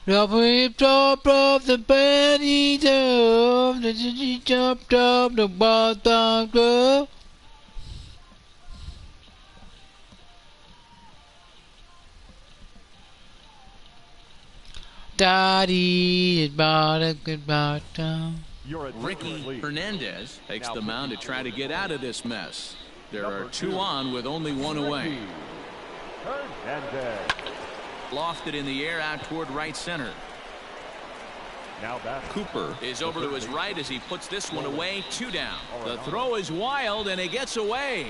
Top of the penny top, the top, the bottom club. Daddy is bottom. Ricky Hernandez takes the mound to try to get out of this mess. There are two on with only one away. Lofted in the air out toward right center. Cooper is over to his right as he puts this one away. Two down. The throw is wild and it gets away.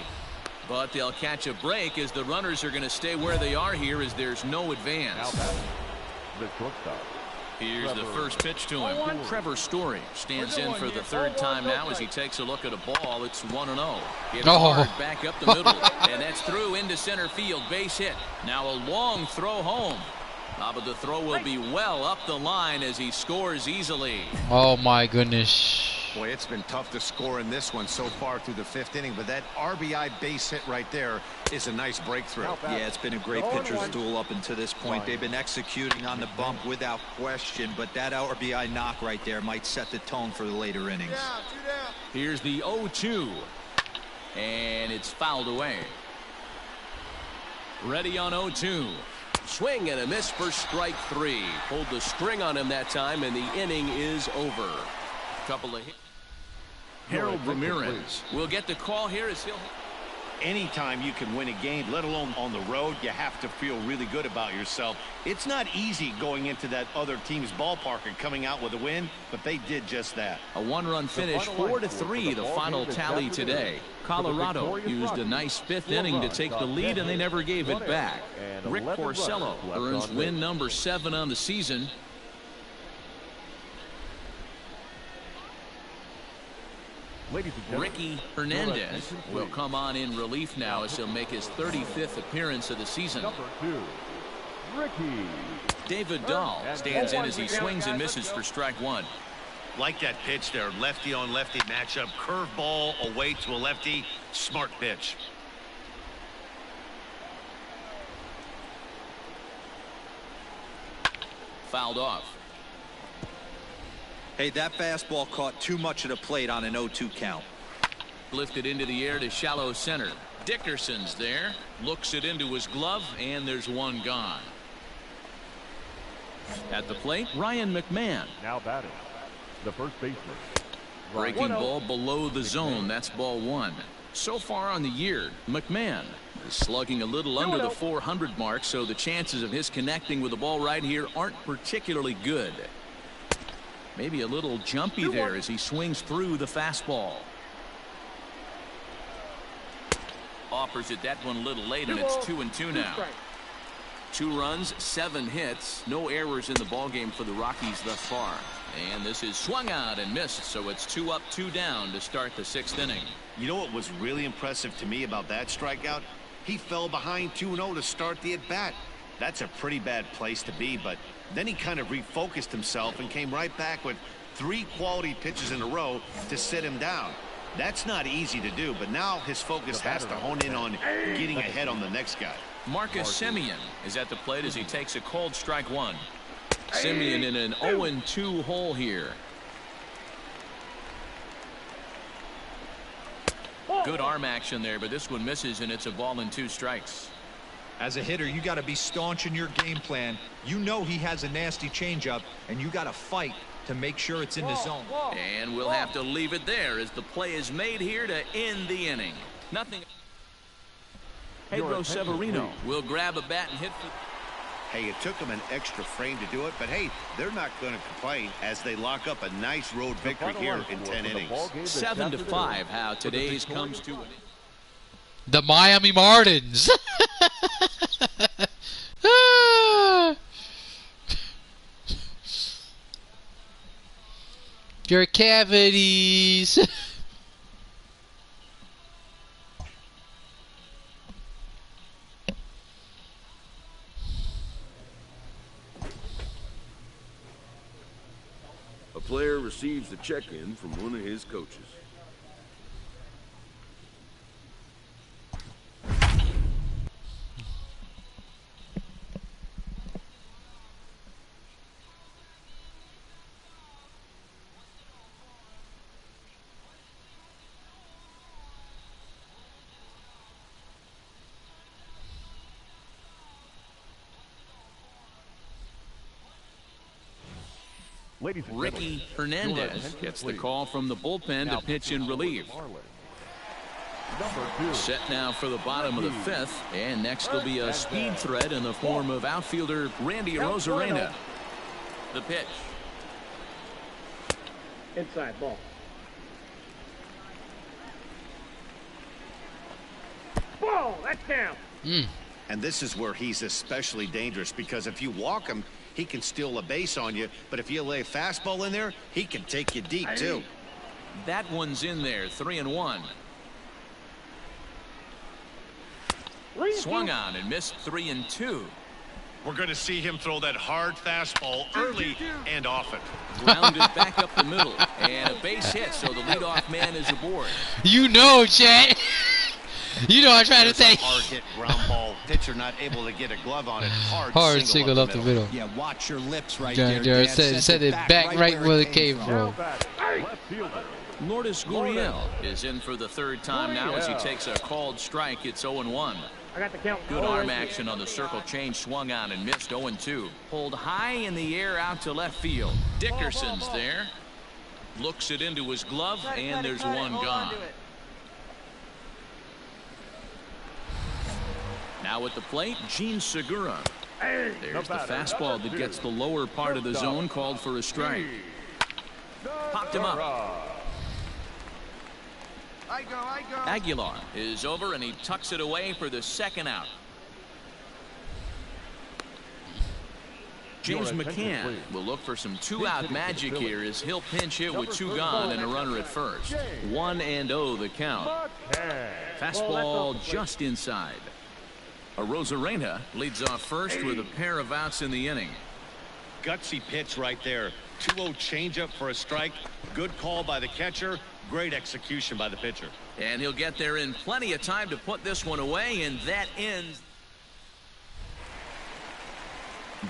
But they'll catch a break as the runners are going to stay where they are here as there's no advance. Here's the first pitch to him. Trevor Story stands in for the third time now as he takes a look at a ball. It's 1-0. It's hard back up the middle. And that's through into center field. Base hit. Now a long throw home. But the throw will be well up the line as he scores easily. Oh my goodness. Boy, it's been tough to score in this one so far through the fifth inning, but that RBI base hit right there is a nice breakthrough. Yeah, it's been a great pitcher's duel up until this point. They've been executing on the bump without question, but that RBI knock right there might set the tone for the later innings. Here's the 0-2, and it's fouled away. Ready on 0-2. Swing and a miss for strike three. Pulled the string on him that time, and the inning is over. Couple of hits. Harold Ramirez will get the call here as he'll. Anytime you can win a game, let alone on the road, you have to feel really good about yourself. It's not easy going into that other team's ballpark and coming out with a win, but they did just that. A one-run finish, 4-3, the final tally today. Colorado used a nice fifth inning to take the lead, and they never gave it back. Rick Porcello earns win number 7 on the season. Ricky Hernandez will come on in relief now as he'll make his 35th appearance of the season. David Dahl stands in as he swings and misses for strike one. Like that pitch there, lefty on lefty matchup, curveball away to a lefty, smart pitch. Fouled off. Hey, that fastball caught too much of the plate on an 0-2 count. Lifted into the air to shallow center. Dickerson's there. Looks it into his glove, and there's one gone. At the plate, Ryan McMahon. Now batting, the first baseman. Breaking ball below the zone. That's ball one. So far on the year, McMahon is slugging a little under the 400 mark, so the chances of his connecting with the ball right here aren't particularly good. Maybe a little jumpy there as he swings through the fastball. Offers it that one a little late, and it's 2-2 now. 2 runs, 7 hits, no errors in the ballgame for the Rockies thus far. And this is swung out and missed, so it's 2 up, 2 down to start the 6th inning. You know what was really impressive to me about that strikeout? He fell behind 2-0 to start the at-bat. That's a pretty bad place to be, but then he kind of refocused himself and came right back with 3 quality pitches in a row to sit him down. That's not easy to do, but now his focus has to hone in on getting ahead on the next guy. Marcus Semien is at the plate as he takes a called strike one. Semien in an 0-2 hole here. Good arm action there, but this one misses, and it's a ball and 2 strikes. As a hitter, you got to be staunch in your game plan. You know he has a nasty changeup, and you got to fight to make sure it's in the zone. And we'll have to leave it there as the play is made here to end the inning. Nothing. Pedro Severino will grab a bat and hit for. Hey, it took them an extra frame to do it, but hey, they're not going to complain as they lock up a nice road victory here in 10 innings. 7-5, how today's comes to an end. The Miami Marlins. Your cavities. A player receives a check-in from one of his coaches. Ladies and Ricky gentlemen, your Hernandez attention, gets the please. call from the bullpen to pitch in relief. Number 2. Set now for the bottom of the fifth, and next will be a speed threat in the form of outfielder Randy Arozarena. The pitch. Inside ball. Ball, that's down. And this is where he's especially dangerous, because if you walk him, he can steal a base on you. But if you lay a fastball in there, he can take you deep, too. That one's in there, 3-1. Swung on and missed 3-2. We're going to see him throw that hard fastball early and often. Grounded back up the middle, and a base hit, so the leadoff man is aboard. You know, Chad. You know, I'm trying to say. Hard hit ground ball. Pitcher not able to get a glove on it. Hard single up the middle. Yeah, watch your lips right There, there. set it back right where it came from. Left fielder. Lourdes Gurriel is in for the third time now as he takes a called strike. It's 0-1. I got the count. Good arm action on the circle change, swung on and missed. 0-2. Pulled high in the air out to left field. Dickerson's there. Looks it into his glove, and there's one gone. Now at the plate, Gene Segura. There's the fastball that gets the lower part of the zone, called for a strike. Popped him up. Aguilar is over, and he tucks it away for the second out. James McCann will look for some two-out magic here as he'll pinch hit with two gone and a runner at first. 1-0 the count. Fastball just inside. Arozarena leads off first with a pair of outs in the inning. Gutsy pitch right there. 2-0 changeup for a strike. Good call by the catcher. Great execution by the pitcher. And he'll get there in plenty of time to put this one away, and that ends.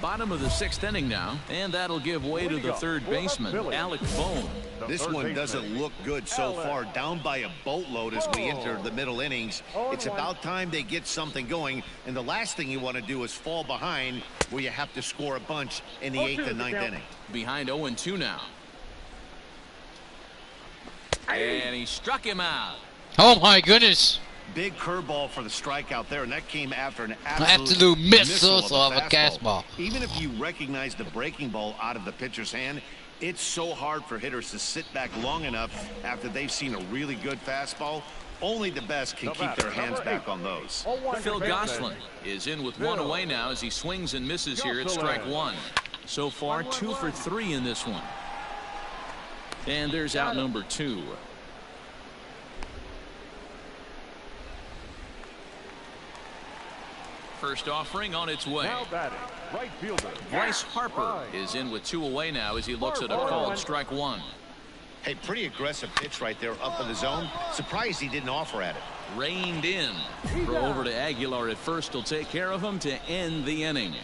Bottom of the sixth inning now, and that'll give way to the third baseman, Alec Bohm. This one doesn't look good so far. Down by a boatload as we enter the middle innings. It's about time they get something going, and the last thing you want to do is fall behind where you have to score a bunch in the 8th and 9th inning. Behind 0-2 now. And he struck him out. Oh my goodness. Big curveball for the strikeout there, and that came after an Absolute missile of a fastball. Even if you recognize the breaking ball out of the pitcher's hand, it's so hard for hitters to sit back long enough after they've seen a really good fastball. Only the best can keep their hands back on those. Phil Gosselin is in with one away now as he swings and misses here at strike one. So far, 2 for 3 in this one. And there's out number 2. First offering on its way. Now batting, right fielder. Bryce Harper is in with 2 away now as he looks at a called strike one. Hey, pretty aggressive pitch right there up in the zone. Surprised he didn't offer at it. Reined in. Throw over to Aguilar at first. Will take care of him to end the inning.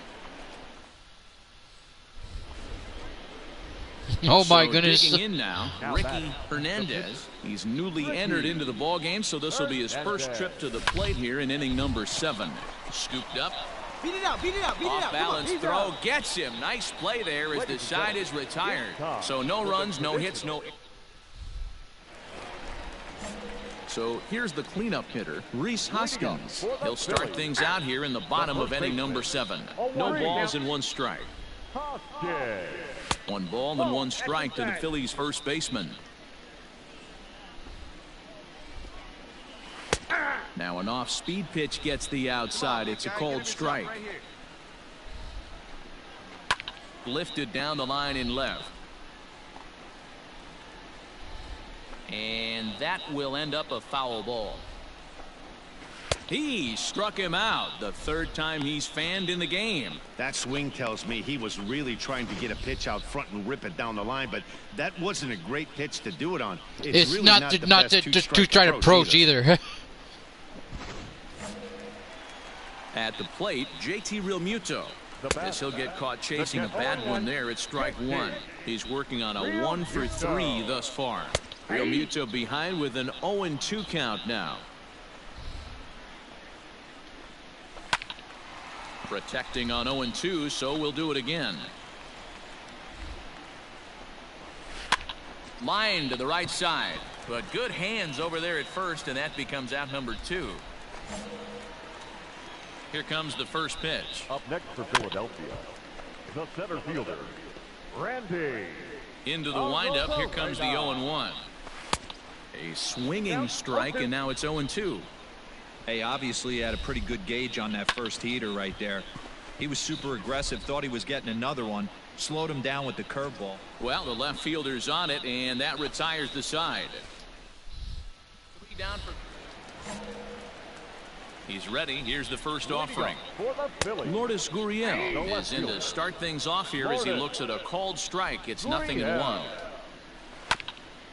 Oh my goodness. Digging in now, Ricky Hernandez. He's newly entered into the ball game, so this will be his first trip to the plate here in inning number 7. Scooped up. Beat it out, beat it out, beat it out. Off balance throw gets him. Nice play there as the side is retired. So no runs, no hits, no. So here's the cleanup hitter, Rhys Hoskins. He'll start things out here in the bottom of inning number 7. No balls and 1 strike. 1 ball and 1 strike to the Phillies' first baseman. Now an off-speed pitch gets the outside. It's a called strike. Lifted down the line in left. And that will end up a foul ball. He struck him out, the 3rd time he's fanned in the game. That swing tells me he was really trying to get a pitch out front and rip it down the line, but that wasn't a great pitch to do it on. It's really not to try to approach either. At the plate, JT Realmuto. As he'll get caught chasing a bad one there at strike 1. He's working on a 1 for 3 thus far. Realmuto behind with an 0-2 count now. Protecting on 0-2, so we'll do it again. Line to the right side. But good hands over there at first, and that becomes out number 2. Here comes the first pitch. Up next for Philadelphia, the center fielder, Randy. Into the windup. Here comes the 0-1. A swinging strike, and now it's 0-2. Hey, obviously he had a pretty good gauge on that first heater right there. He was super aggressive, thought he was getting another one, slowed him down with the curveball. Well, the left fielder's on it, and that retires the side. Down for... He's ready. Here's the first offering. Lourdes Gurriel is in to start things off here as he looks at a called strike. It's 0-1.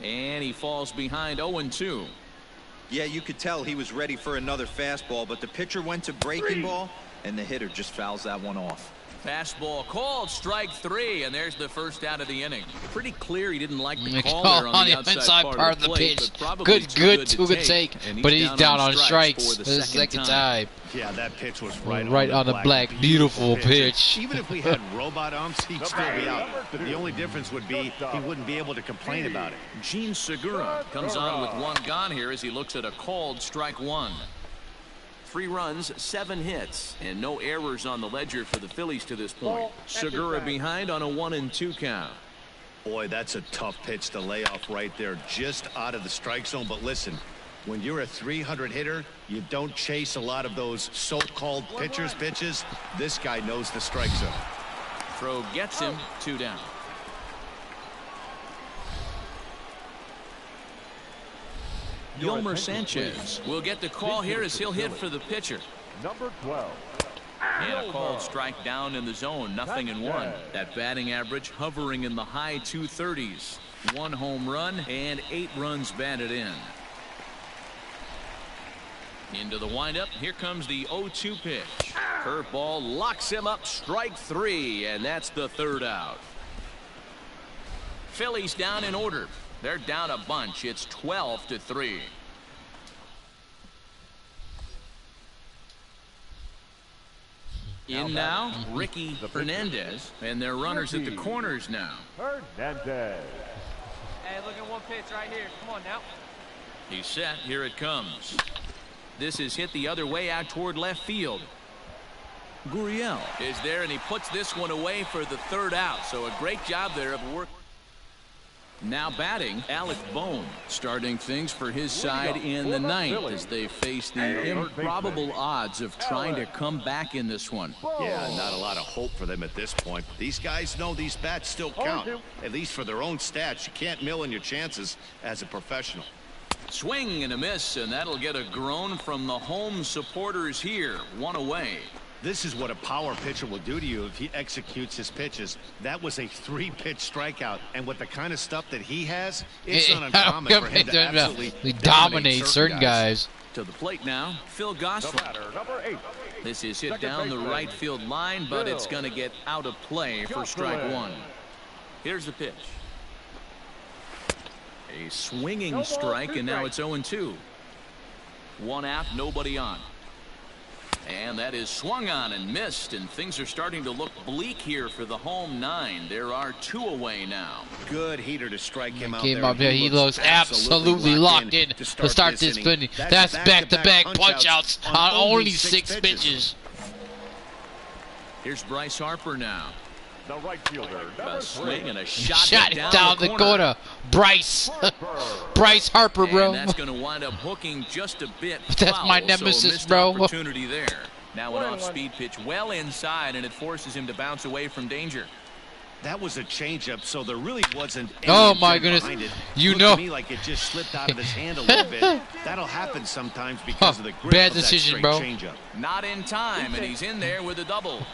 And he falls behind 0-2. Yeah, you could tell he was ready for another fastball, but the pitcher went to breaking ball, and the hitter just fouls that one off. Fastball called, strike 3, and there's the first out of the inning. Pretty clear he didn't like the call there on the outside part of the plate. Good to take, but he's down on strikes for the second time. Yeah, that pitch was right on the black. Beautiful pitch. Even if we had robot umps, he'd still be out. The only difference would be he wouldn't be able to complain about it. Gene Segura comes on with 1 gone here as he looks at a called strike 1. 3 runs, 7 hits, and no errors on the ledger for the Phillies to this point. Segura behind on a 1-2 count. Boy, that's a tough pitch to lay off right there, just out of the strike zone. But listen, when you're a 300 hitter, you don't chase a lot of those so-called pitchers' pitches. This guy knows the strike zone. Throw gets him, 2 down. Yolmer Sanchez will get the call here as he'll hit for the pitcher. Number 12. And a called strike down in the zone, 0-1. That batting average hovering in the high 230s. 1 home run and 8 runs batted in. Into the windup. Here comes the 0-2 pitch. Curveball locks him up, strike 3, and that's the 3rd out. Phillies down in order. They're down a bunch. It's 12-3. In now, Ricky Hernandez, and their runners at the corners now. Hernandez. Hey, look at 1 pitch right here. Come on now. He's set. Here it comes. This is hit the other way out toward left field. Gurriel is there, and he puts this one away for the 3rd out. So a great job there of work. Now batting, Alec Bohm, starting things for his side in the 9th as they face the improbable odds of trying to come back in this one. Yeah, not a lot of hope for them at this point. These guys know these bats still count, at least for their own stats. You can't mill in your chances as a professional. Swing and a miss, and that'll get a groan from the home supporters here. 1 away. This is what a power pitcher will do to you if he executes his pitches. That was a 3-pitch strikeout, and with the kind of stuff that he has, it's not uncommon for him to absolutely dominate certain guys. To the plate now, Phil Gosselin. Number 8. This is hit down the right field line, but it's going to get out of play for strike 1. Here's the pitch. A swinging strike, and now it's 0-2. 1 out, nobody on. And that is swung on and missed, and things are starting to look bleak here for the home 9. There are 2 away now. Good heater to strike him out there. He looks absolutely locked in to start this inning. That's back-to-back punch-outs on only 6 pitches. Here's Bryce Harper now. The right fielder. A swing and a shot down the corner. Bryce Harper, bro. And that's going to wind up hooking just a bit. That's my nemesis, bro. Opportunity there. Now an off-speed pitch well inside, and it forces him to bounce away from danger. That was a changeup, so there really wasn't any oh my goodness. You know, to me like it just slipped out of his hand a little bit. That'll happen sometimes because of the grip bad of decision, that bro. changeup. Not in time, and he's in there with a double.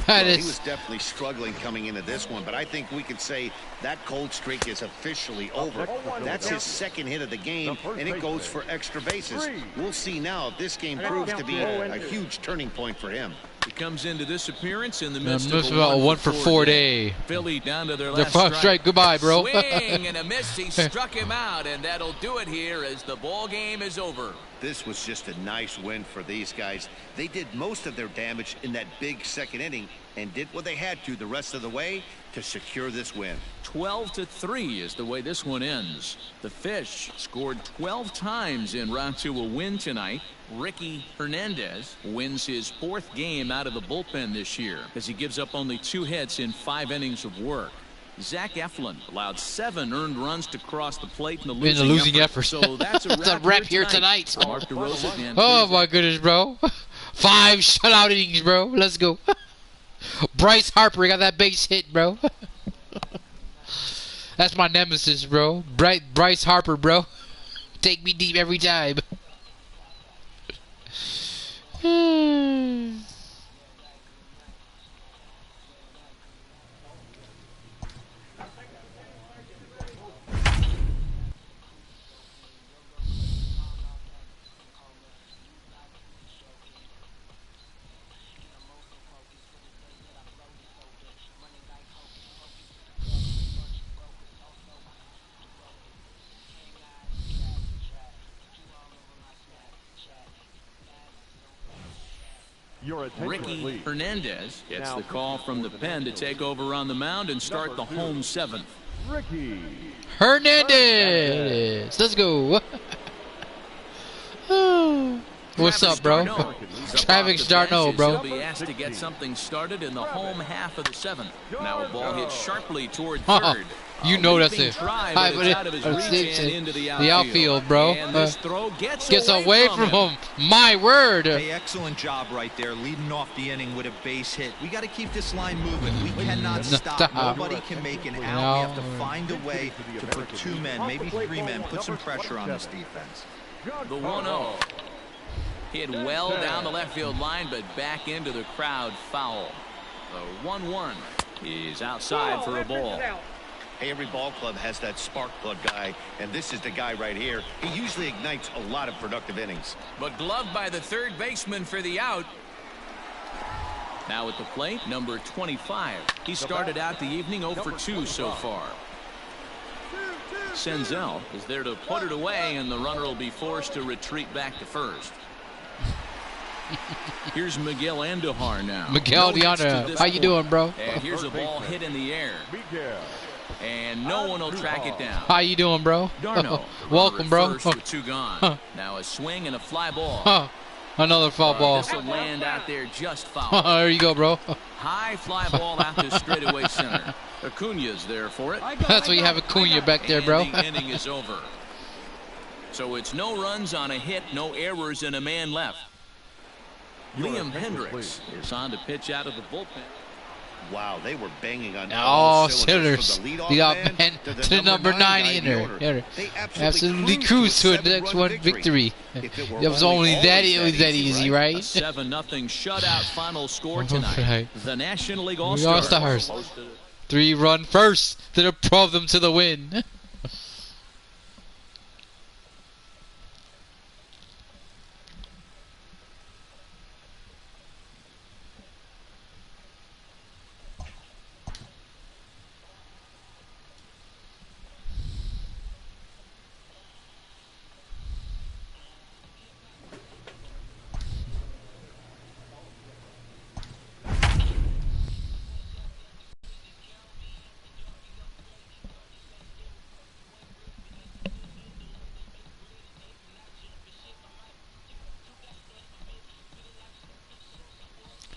Well, he was definitely struggling coming into this one, but I think we could say that cold streak is officially over. That's his 2nd hit of the game, and it goes for extra bases. We'll see now if this game proves to be a huge turning point for him. He comes into this appearance in the midst of a 1 for 4 day. Philly down to their last strike. Goodbye, bro. Swing and a miss. He struck him out, and that'll do it here as the ball game is over. This was just a nice win for these guys. They did most of their damage in that big 2nd inning and did what they had to the rest of the way. to secure this win. 12-3 is the way this one ends. The Fish scored 12 times en route to a win tonight. Ricky Hernandez wins his 4th game out of the bullpen this year as he gives up only 2 hits in 5 innings of work. Zach Eflin allowed 7 earned runs to cross the plate in the losing effort. So that's a wrap here tonight. Oh my goodness, bro. 5 shutout innings, bro. Let's go. Bryce Harper got that base hit, bro. That's my nemesis, bro. Bryce Harper, bro. Take me deep every time. Ricky Hernandez gets the call from the pen to take over on the mound and start the home 7th. Ricky Hernandez. Let's go. What's up, bro? Travis Darno, bro. He'll be asked to get something started in the home half of the 7th. Now a ball hit sharply toward third. You know that's it. The outfield, bro. Gets away from him. My word. Hey, excellent job right there, leading off the inning with a base hit. We got to keep this line moving. We cannot stop. Nobody can make an out. We have to find a way to put 2 men, maybe 3 men, put some pressure on this defense. The 1-0. Hit well down the left field line, but back into the crowd foul. The 1-1 is outside for a ball. Hey, every ball club has that spark plug guy, and this is the guy right here. He usually ignites a lot of productive innings. But gloved by the third baseman for the out. Now at the plate, number 25. He started out the evening 0 for 2 so far. Senzel is there to put it away, and the runner will be forced to retreat back to first. Here's Miguel Andujar now. Miguel Andujar, how you doing, bro? And here's a ball hit in the air. And no one will track it down. How you doing, bro? Darno. Welcome, bro. With 2 gone. Now a swing and a fly ball. Another foul ball. This will land out there just foul. There you go, bro. High fly ball out to straightaway center. Acuna's there for it. That's why you have Acuna back there, bro. And the inning is over. So it's no runs on a hit, no errors, and a man left. Liam Hendricks is on to pitch out of the bullpen. Wow, they were banging on all cylinders. The leadoff man to the number 9 hitter. Absolutely cruised to a next one victory. It was only that easy, right? A 7-0 shutout final score tonight. The National League All-Stars. 3-run first to prove them to the win.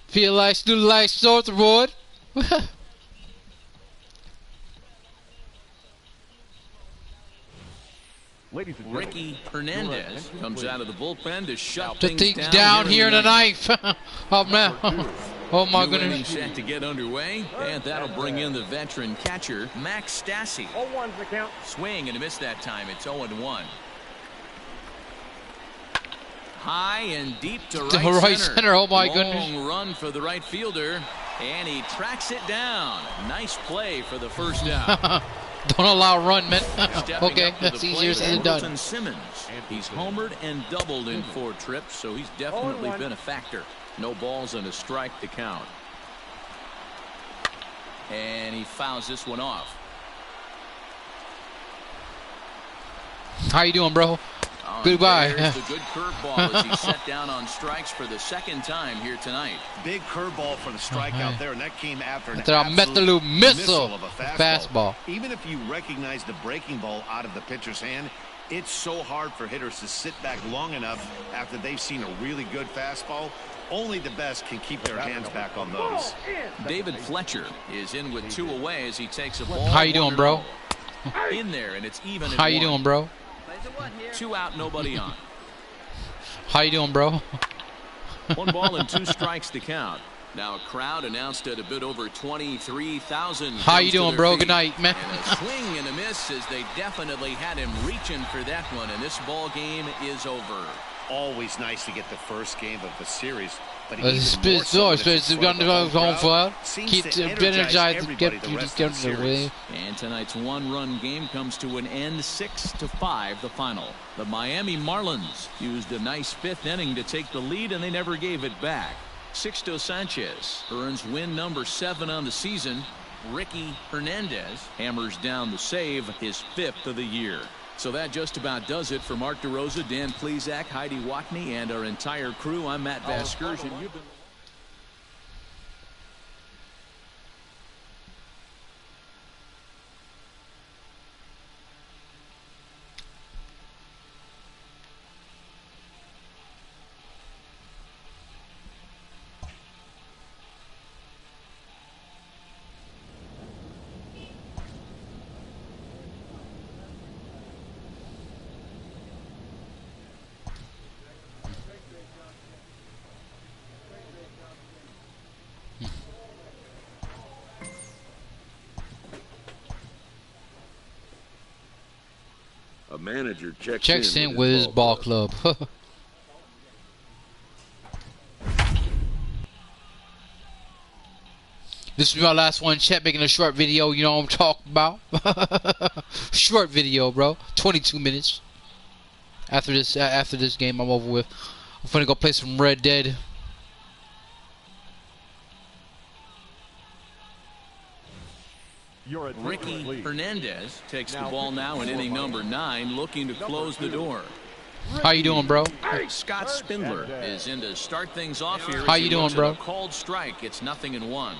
Feel like still like sort of wood. Ricky Hernandez comes out of the bullpen to shut the things down here in the ninth. Oh man. Oh my goodness. Set to get underway, and that'll bring in the veteran catcher Max Stassi. 0-1's the count. Swing and a miss that time. It's 0-1. High and deep to right center. Oh my goodness. Long run for the right fielder, and he tracks it down. Nice play for the first down. Don't allow run, man. Okay, that's easier said than done. Simmons. He's homered and doubled in 4 trips, so he's definitely been a factor. No balls and a strike to count. And he fouls this one off. How you doing, bro? Goodbye. There's the good curveball as he set down on strikes for the second time here tonight. Big curveball for the strikeout there, and that came after an After a absolute missile of a fastball. Even if you recognize the breaking ball out of the pitcher's hand, it's so hard for hitters to sit back long enough after they've seen a really good fastball. Only the best can keep their hands back on those. David Fletcher is in with 2 away as he takes a ball. How you doing, bro? In there, and it's even at How you 1. doing, bro? 2 out, nobody on. How you doing, bro? 1 ball and 2 strikes to count. Now a crowd announced at a bit over 23,000. How you doing, bro? Good night, man. And a swing and a miss as they definitely had him reaching for that one, and this ball game is over. Always nice to get the first game of the series. But Keep energized to get the way. And tonight's 1-run game comes to an end, 6-5 the final. The Miami Marlins used a nice 5th inning to take the lead, and they never gave it back. Sixto Sanchez earns win number 7 on the season. Ricky Hernandez hammers down the save, his 5th of the year. So that just about does it for Mark DeRosa, Dan Plesac, Heidi Watney, and our entire crew. I'm Matt Vasgersian. You've been A manager checks in with his ball club. This will be my last one. Chet making a short video. You know what I'm talking about? Short video, bro. 22 minutes. After this game, I'm over with. I'm finna go play some Red Dead. Ricky Hernandez takes the ball now in inning number 9, looking to close the door. How you doing, bro? Scott Spindler is in to start things off here. How you doing, bro? A called strike. It's 0-1.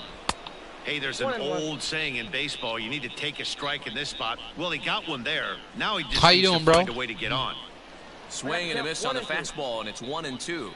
Hey, there's an old saying in baseball: you need to take a strike in this spot. Well, he got one there. Now he just needs to find a way to get on. Swing and a miss on the fastball, and it's 1-2.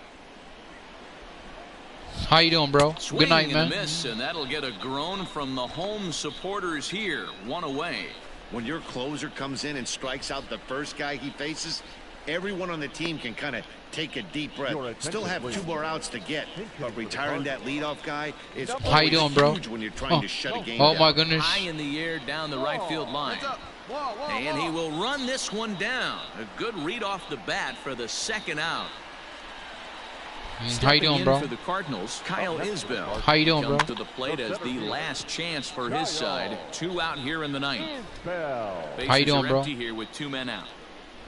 How you doing, bro? Swing Good night, and man. A miss, and that'll get a groan from the home supporters here. 1 away. When your closer comes in and strikes out the first guy he faces, everyone on the team can kind of take a deep breath. Still have 2 more outs to get, but retiring that leadoff guy is How you doing, bro? huge when you're trying to shut a game down. Oh my goodness! High in the air down the right field line, and he will run this one down. A good read off the bat for the 2nd out. How you doing, bro? For the Cardinals, Kyle Isbell. How you doing, bro? To the plate as the last chance for his side. 2 out here in the 9th. How you doing, bro? Here with 2 men out.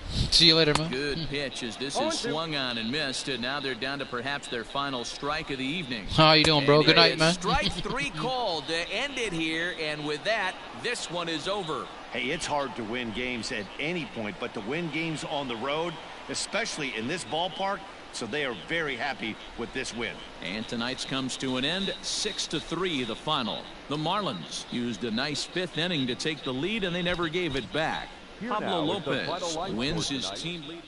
See you later, man. Good pitch as this is swung on and missed, and now they're down to perhaps their final strike of the evening. How you doing, bro? And good night, man. Strike 3 called to end it here, and with that, this one is over. Hey, it's hard to win games at any point, but to win games on the road, especially in this ballpark, so they are very happy with this win. And tonight's comes to an end, 6-3 the final. The Marlins used a nice 5th inning to take the lead, and they never gave it back. Pablo Lopez wins his team lead.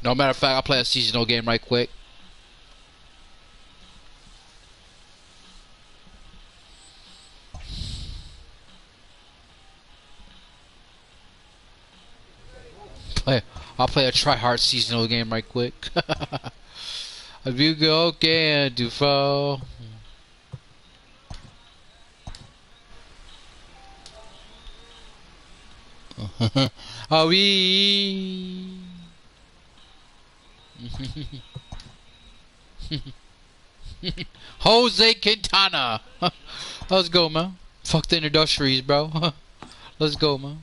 No matter of fact, I'll play a seasonal game right quick. I'll play a try-hard seasonal game right quick. If you go can do fall. Are we? Jose Quintana. Let's go, man. Fuck the industries, bro. Let's go, man.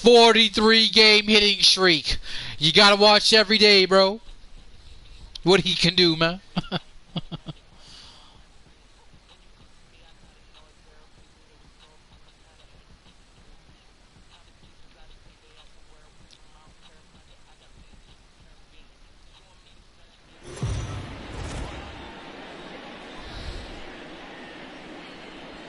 43 game hitting streak. You gotta watch every day, bro. What he can do, man.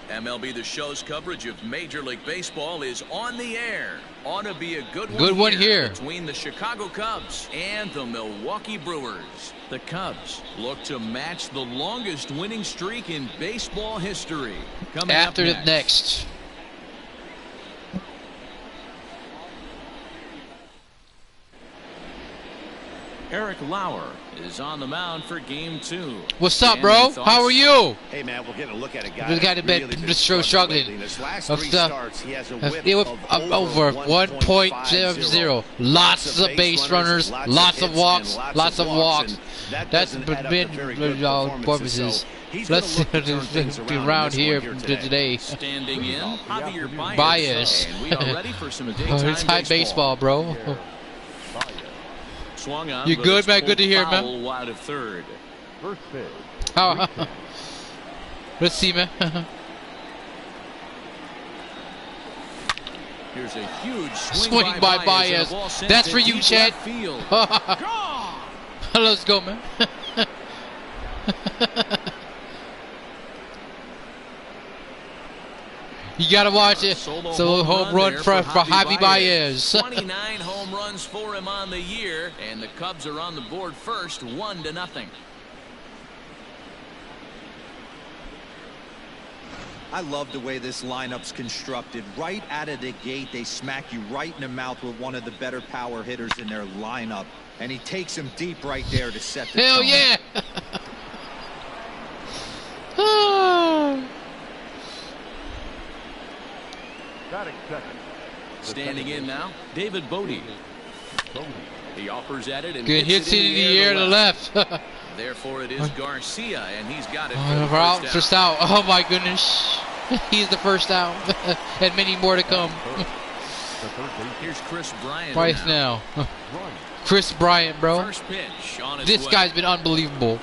MLB The Show's coverage of Major League Baseball is on the air. Ought to be a good one here between the Chicago Cubs and the Milwaukee Brewers. The Cubs look to match the longest winning streak in baseball history. Coming after up the next. Eric Lauer is on the mound for game 2. What's up, bro? How are you? Hey, man, we're getting a look at a guy. The guy that been struggling. His last 3 starts, he has a whip of over 1.00. Lots of base runners, lots of walks, lots of walks. That's been purposes. Let's be around here today. Standing in, Javier Baez. And we are ready for some daytime It's high baseball, bro. Swung on, you good, man? Good to hear, man. Wide of third. First pitch. Let's see, man. Here's a huge swing by Baez. That's for you, Chad. Let's go, man. You gotta watch it. So home run for Javi Baez. 29 home runs for him on the year, and the Cubs are on the board first, 1-0. I love the way this lineup's constructed. Right out of the gate, they smack you right in the mouth with one of the better power hitters in their lineup, and he takes him deep right there to set the Hell tone. yeah! Standing in now, David Bodie. He offers at it and good hits it in the air to the left. Therefore, it is Garcia, and he's got it. First out. Oh my goodness, he's the first out, and many more to come. Here's Chris Bryant. Now. Chris Bryant, bro. First pitch on its this way. guy's been unbelievable.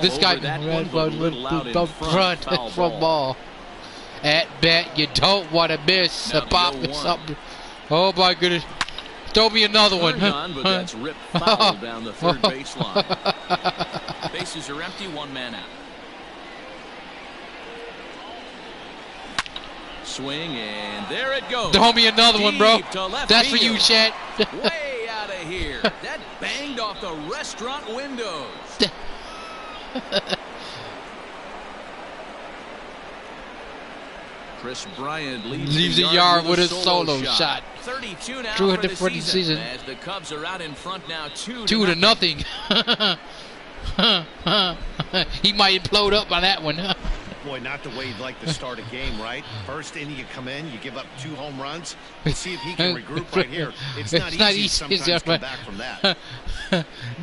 This guy's been front ball. At bat, you don't want to miss a pop or something. Oh my goodness. Throw me another one. But that's ripped foul down the third baseline. Bases are empty, 1 man out. Swing, and there it goes. Throw me another one, bro. That's for you, Chad. Way out of here. That banged off the restaurant windows. Chris Bryant leaves the yard with a solo shot. 32 now for the season. As the Cubs are out in front now, 2-0. He might implode up on that one. Boy, not the way you'd like to start a game, right? First inning, you come in, you give up 2 home runs. We'll see if he can regroup right here. It's not easy sometimes to come back from that.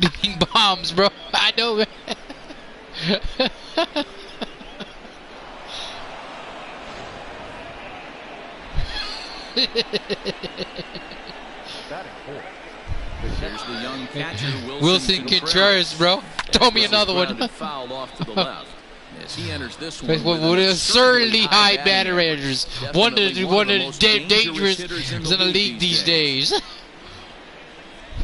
Digging bombs, bro. I know, man. There's the young catcher, Wilson Contreras, bro. Throw me another one. Fouled off to the left. As he enters this one with absurdly high batter average. One of the dangerous in the league these days.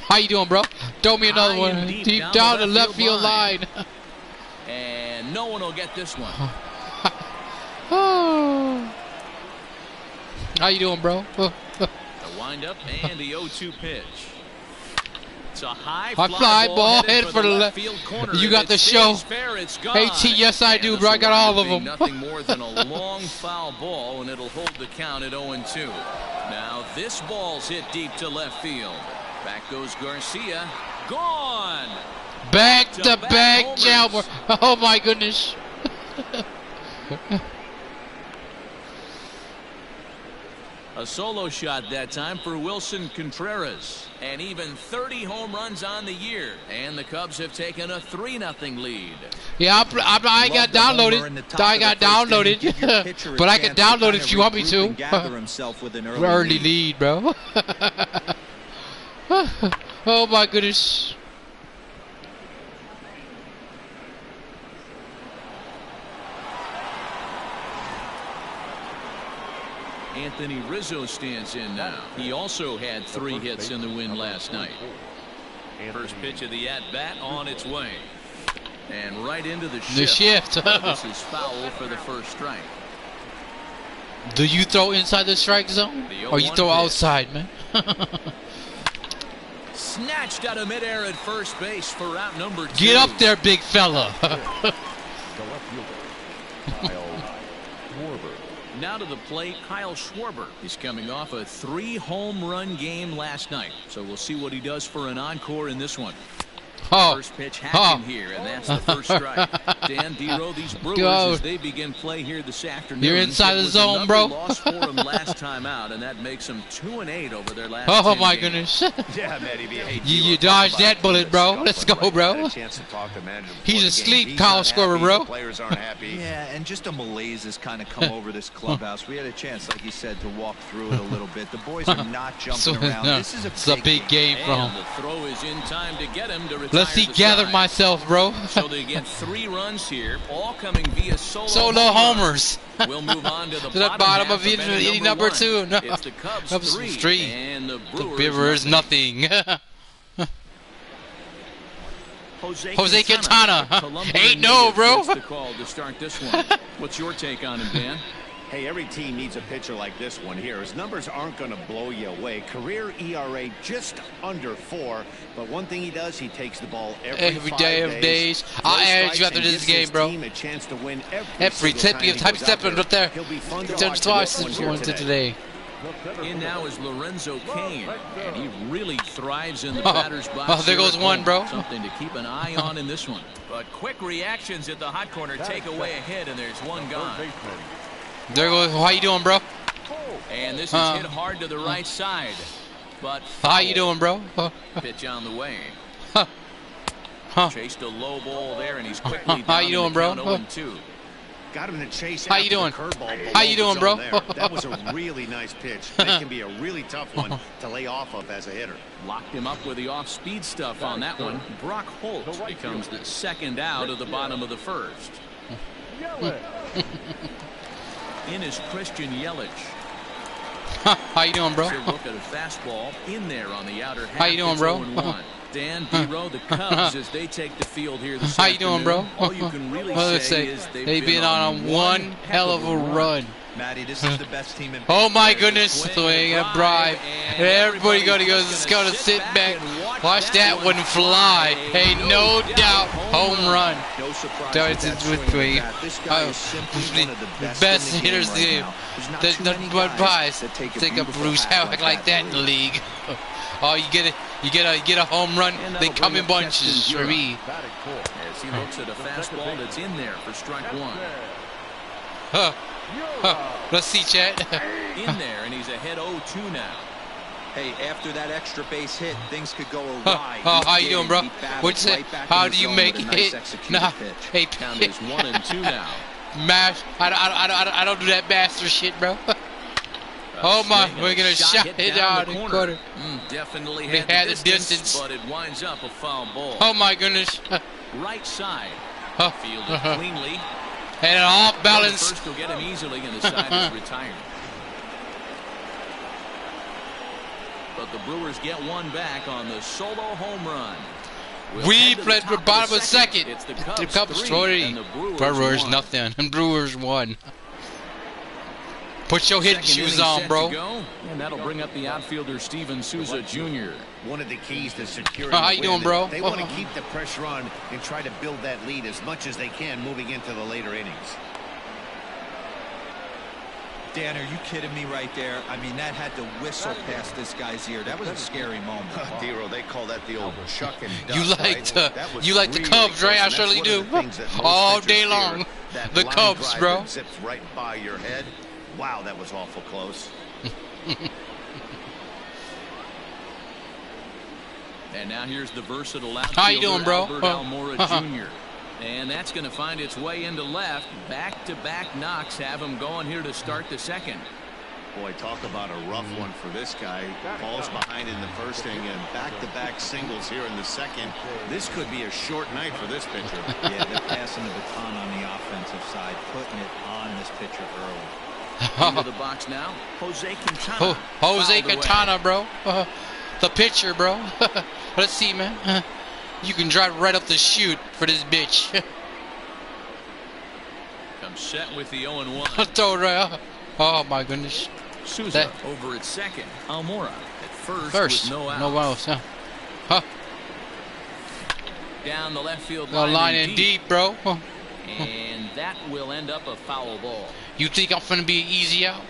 How you doing, bro? Throw me another one. Deep down the left field line. And no one will get this one. How you doing, bro? The windup and the 0-2 pitch. It's a high fly ball headed for the left field corner. You got the show. AT, yes I do, bro. I got all of them. Nothing more than a long foul ball, and it'll hold the count at 0-2. Now this ball's hit deep to left field. Back goes Garcia. Gone. Back to back Jalmer. Oh my goodness. A solo shot that time for Wilson Contreras. And even 30 home runs on the year. And the Cubs have taken a 3-0 lead. Yeah, I got downloaded. I got downloaded. But I can download it if you want me to. Early lead, bro. Oh my goodness. Anthony Rizzo stands in now. He also had 3 hits in the win last night. First pitch of the at-bat on its way. And right into the shift. This is foul for the first strike. Do you throw inside the strike zone? Or you throw outside, man? Snatched out of midair at first base for out number 2. Get up there, big fella. Now to the plate, Kyle Schwarber. He's coming off a 3-home run game last night. So we'll see what he does for an encore in this one. First pitch hacking here, and that's the first strike. Dan Dero, these Brewers, as they begin play here this afternoon. You're inside the zone, bro. Loss for them last time out, and that makes them 2-8 over their last 10 my games. goodness. Yeah, Matty, you dodged that bullet, bro. Let's go, bro. He's asleep, Kyle Schwarber, bro. Players aren't happy. Yeah, and just a malaise has kind of come over this clubhouse. We had a chance, like you said, to walk through it a little bit. The boys are not jumping around. This is a big game for him. The throw is in time to get him to retire. Let's see, gather myself, bro. So they get 3 runs here, all coming via solo homers. We'll move on to the bottom of inning number 2. No. It's the Cubs 3 and the Brewers nothing. Jose Quintana. Ain't no, bro. The call to start this one. What's your take on him, Dan? Hey, every team needs a pitcher like this one here. His numbers aren't going to blow you away. Career ERA just under 4. But one thing he does, he takes the ball every day of days. I'll add you after this game, bro. A chance to win every type stepping up there. Twice today. In now is Lorenzo Cain, and he really thrives in the batter's box. There goes one, bro. Something to keep an eye on in this one. But quick reactions at the hot corner take away a hit, and there's one gone. There goes. How you doing, bro? And this is hit hard to the right side. But how you doing, bro? Pitch on the way. Chased a low ball there, and he's quickly down. How you doing, bro? 0-2. Got him to chase. How you doing? How you doing, bro? That was a really nice pitch. That can be a really tough one to lay off of as a hitter. Locked him up with the off-speed stuff on that one. Brock Holt becomes the second out of the bottom of the first. In is Christian Yelich. How you doing, bro? Look at a fastball in there on the outer half. How you doing, bro? Dan Dero, the Cubs, as they take the field here this afternoon. How you doing, bro? All you can really say is they've been on a one hell of a run. Matty, this is the best team in oh my goodness, swing a drive. Everybody gonna sit back, watch that one fly. Hey, no doubt, home run. No surprise with me. Best hitters there's nothing but pies. Take a Bruce Havoc like that in the league. Oh, you get a home run. They come in bunches for me. As he looks at a fastball that's in there for strike 1. Let's see, Chad. In there, and he's ahead 0-2 now. Hey, after that extra base hit, things could go awry. How you doing, bro? What's it? How do you make it? Nah, hey, count is 1-2 now. Mash, I don't do that master shit, bro. Oh my, we're gonna shot it out the corner. Definitely had the distance, but it winds up a foul ball. Oh my goodness. Right side. Fielded cleanly. And an off balance. First will get him easily, and the side is retired. But the Brewers get one back on the solo home run. We played for bottom of second. It's the Cubs 3. Brewers nothing. And Brewers 1. Put your hitting shoes on, bro. And that'll bring up the outfielder Steven Souza Jr. One of the keys to securing how you doing, bro? They want to keep the pressure on and try to build that lead as much as they can moving into the later innings. Dan, are you kidding me right there? I mean, that had to whistle past this guy's ear. That was a scary moment. Dero, they call that the old chuck and dust. You like the Cubs, right? I surely do. All day long. The Cubs, bro. Zips right by your head. Wow, that was awful close. And now here's the versatile outfielder, How you doing, bro? Albert Almora Jr. And that's going to find its way into left. Back-to-back knocks have him going here to start the second. Boy, talk about a rough one for this guy. Falls behind in the first inning and back-to-back singles here in the second. This could be a short night for this pitcher. Yeah, they're passing the baton on the offensive side, putting it on this pitcher early. Into the box now, Jose Quintana. Jose Quintana, bro. The pitcher, bro. Let's see, man. You can drive right up the chute for this bitch. Comes set with the 0-1. Throw it right up. Oh my goodness. Souza over at second. Almora at first with no outs. No outs. Huh. Down the left field line in deep, bro. And that will end up a foul ball. You think I'm finna be easy out?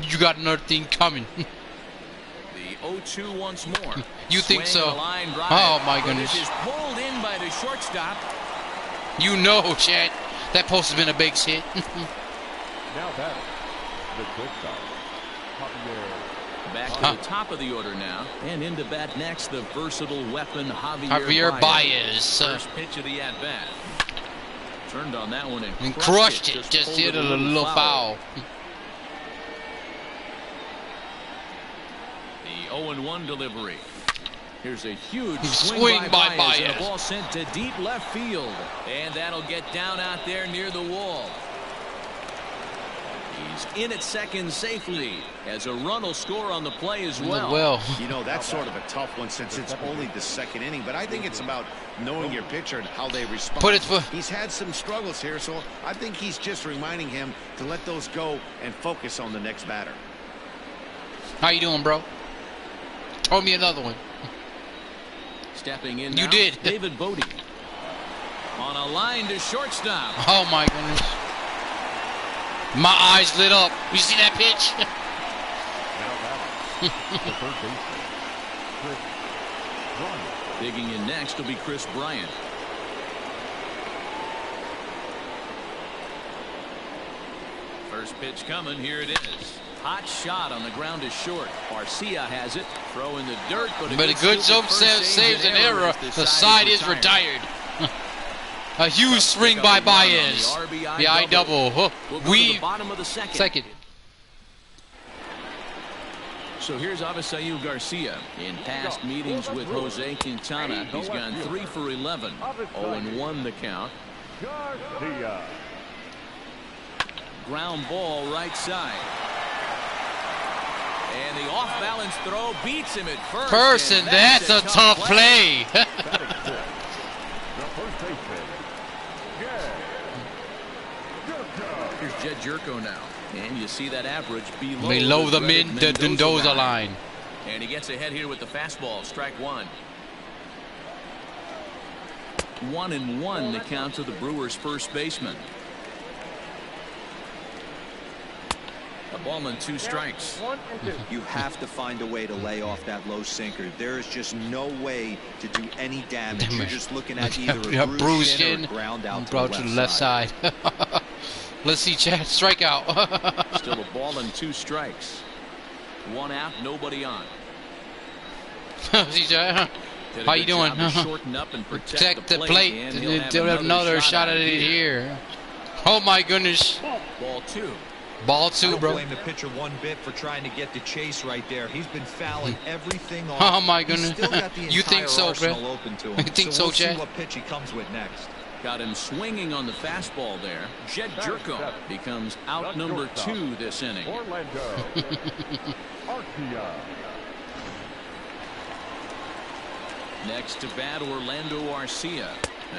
You got another thing coming. The 0-2 once more. You think so? Right, oh my goodness. This is pulled in by the shortstop. You know, Chad. That post has been a big hit. Now that the shortstop. Back to the top of the order now, and into bat next, the versatile weapon Javier Baez. First pitch of the at bat. Turned on that one and crushed it. Just hit a little foul. The 0-1 delivery. Here's a huge swing by Baez. And a ball sent to deep left field, and that'll get down out there near the wall. He's in at second safely, as a run will score on the play as well. You know, that's sort of a tough one since it's only the second inning, but I think it's about knowing your pitcher and how they respond. He's had some struggles here, so I think he's just reminding him to let those go and focus on the next batter. How you doing, bro? Throw me another one. Stepping in now, you did. David Bodie. On a line to shortstop. Oh, my goodness. My eyes lit up. You see that pitch? Digging in next will be Chris Bryant. First pitch coming. Here it is. Hot shot on the ground is short. Garcia has it. Throw in the dirt, but a good zone saves an error. The side is retired. A huge swing by Baez. RBI double. We bottom of the second. So here's Avisail Garcia. In past meetings with Jose Quintana, he's gone 3 for 11. 0-1 the count. Ground ball right side. And the off-balance throw beats him at first. And that's a tough play. Here's Jed Jerko now. And you see that average below the Mendoza line. And he gets ahead here with the fastball. Strike one. 1-1 the count to the Brewers' first baseman. A ball and 2 strikes. You have to find a way to lay off that low sinker. There is just no way to do any damage. You're just looking at either a bruised shin or a ground out to the left side. Let's see, Chad. Strikeout. Still a ball and 2 strikes. 1 out, nobody on. See, Chad. How you doing? Shorten up and protect the plate. They'll have another shot at it here. Oh my goodness. Ball 2. Ball 2, I don't bro. blame the pitcher one bit for trying to get the chase right there. He's been fouling everything off. Oh my goodness. He's still got the You think so, bro? open to him. You think so, we'll Chad? see what pitch he comes with next. Got him swinging on the fastball there. Jed Jerko becomes out number 2 this inning. Next to bat, Orlando Arcia.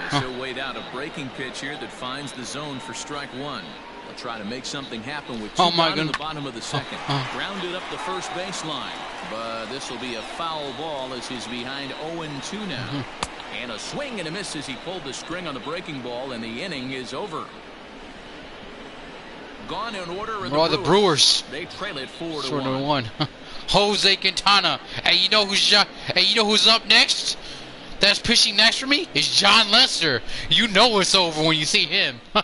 As he'll wait out a breaking pitch here that finds the zone for strike 1. They'll try to make something happen with 2 down in the bottom of the second. Grounded up the first baseline. But this will be a foul ball as he's behind 0-2 now. And a swing and a miss as he pulled the string on the breaking ball, and the inning is over. Gone in order. The Brewers. They trail it 4-1. Jose Quintana. Hey, you know who's up next? That's pitching next for me? It's John Lester. You know it's over when you see him. Now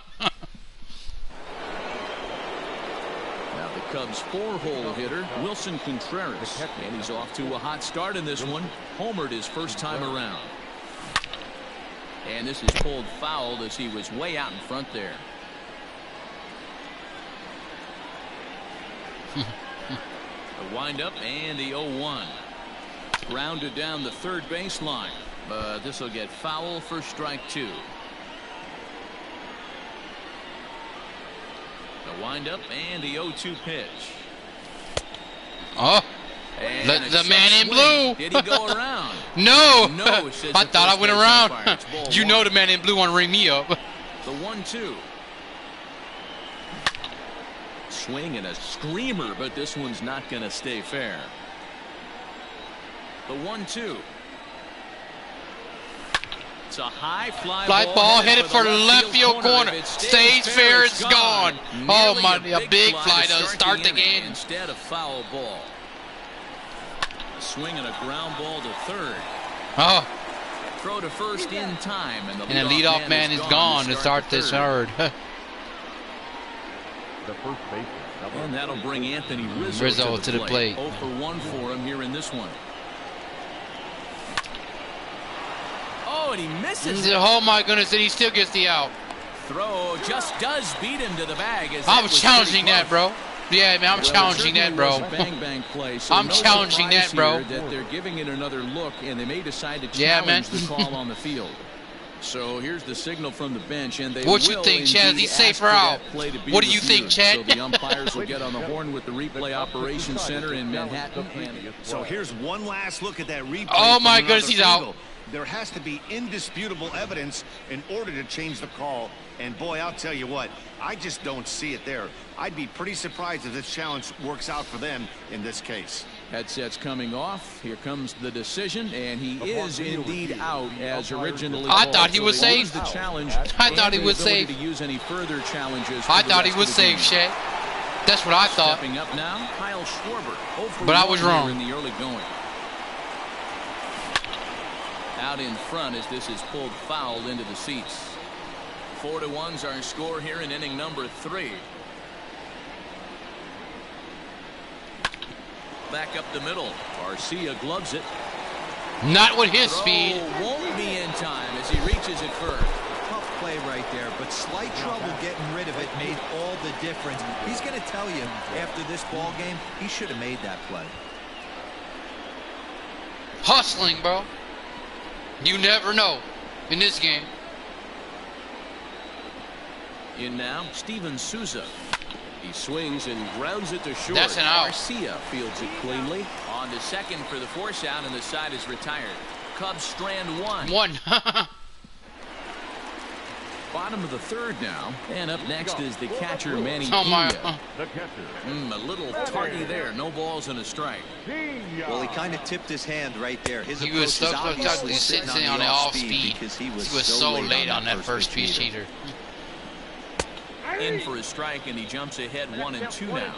the Cubs 4-hole hitter, Wilson Contreras. And he's off to a hot start in this one. Homered his first time around. And this is pulled foul as he was way out in front there. The windup and the 0-1. Grounded down the third baseline. But this will get foul for strike 2. The windup and the 0-2 pitch. Oh, the man in blue. Did he go around? No. No. I thought I went around. You know the man in blue want to ring me up. The 1-2. Swing and a screamer, but this one's not going to stay fair. The 1-2. It's a high fly ball headed for the left field corner. Stays fair, it's gone. Oh my, a big fly to start the game. Instead of foul ball. Swing and a ground ball to third. Oh. Throw to first in time, and the leadoff man is gone to start this third. The first baseman. And that'll bring Anthony Rizzo to the plate. 0 for 1 for him here in this one. Oh, and he misses it. Oh my goodness, and he still gets the out. Throw just does beat him to the bag. I'm challenging that, bro. Yeah, man, I'm challenging that, bro. Bang bang play, so I'm challenging that, bro. That they're giving it another look, and they may decide to challenge the call on the field. So here's the signal from the bench, and they what you think, Chad? Is he safe or out? What do you think, Chad? So the umpires will get on the horn with the replay operations center in Manhattan. So here's one last look at that replay. Oh my goodness, he's out. There has to be indisputable evidence in order to change the call. And boy, I'll tell you what, I just don't see it there. I'd be pretty surprised if this challenge works out for them in this case. Headset's coming off. Here comes the decision, and he is indeed out as originally. I thought he was safe. The challenge. I thought he was safe. To use any further challenges. I thought he was safe, Shay. That's what I thought. Stepping up now, Kyle Schwarber. But I was wrong. In the early going. Out in front as this is pulled foul into the seats. 4-1's our score here in inning number 3. Back up the middle. Garcia gloves it. Not with his speed. Won't be in time as he reaches it first. Tough play right there, but slight trouble getting rid of it made all the difference. He's going to tell you after this ball game, he should have made that play. Hustling, bro. You never know in this game. In now, Steven Souza. He swings and grounds it to short. That's an out. Garcia fields it cleanly. On to second for the force out, and the side is retired. Cubs strand one. Bottom of the third now, and up next is the catcher Manny Pena. The catcher. A little tardy there. No balls and a strike. Well, he kind of tipped his hand right there. His he was obviously sitting on the off speed because he was so late on that first pitch heater. In for a strike, and he jumps ahead 1-2 now.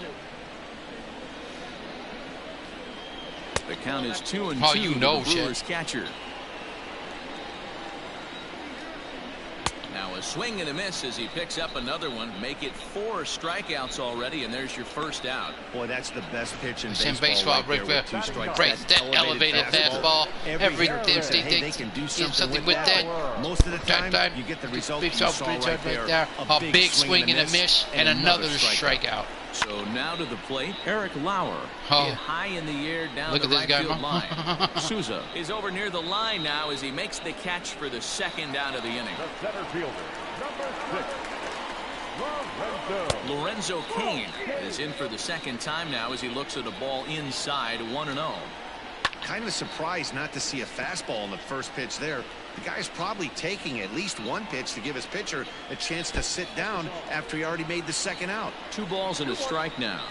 The count is 2-2. Oh, you know, the Brewers catcher. Now a swing and a miss as he picks up another one. Make it 4 strikeouts already, and there's your first out. Boy, that's the best pitch in baseball. Right there with 2 strikes. Right, that elevated fastball. Everything they can do something with that. Most of the time, you get the result you saw right there. A big swing and a miss, and another strikeout. So now to the plate, Eric Lauer. Oh. High in the air down Look the at this right guy, field line. Souza is over near the line now as he makes the catch for the second out of the inning. The center fielder, number 6, Lorenzo Cain is in for the second time now as he looks at a ball inside 1-0. Kind of surprised not to see a fastball in the first pitch there. The guy's probably taking at least one pitch to give his pitcher a chance to sit down after he already made the second out. 2 balls and a strike now.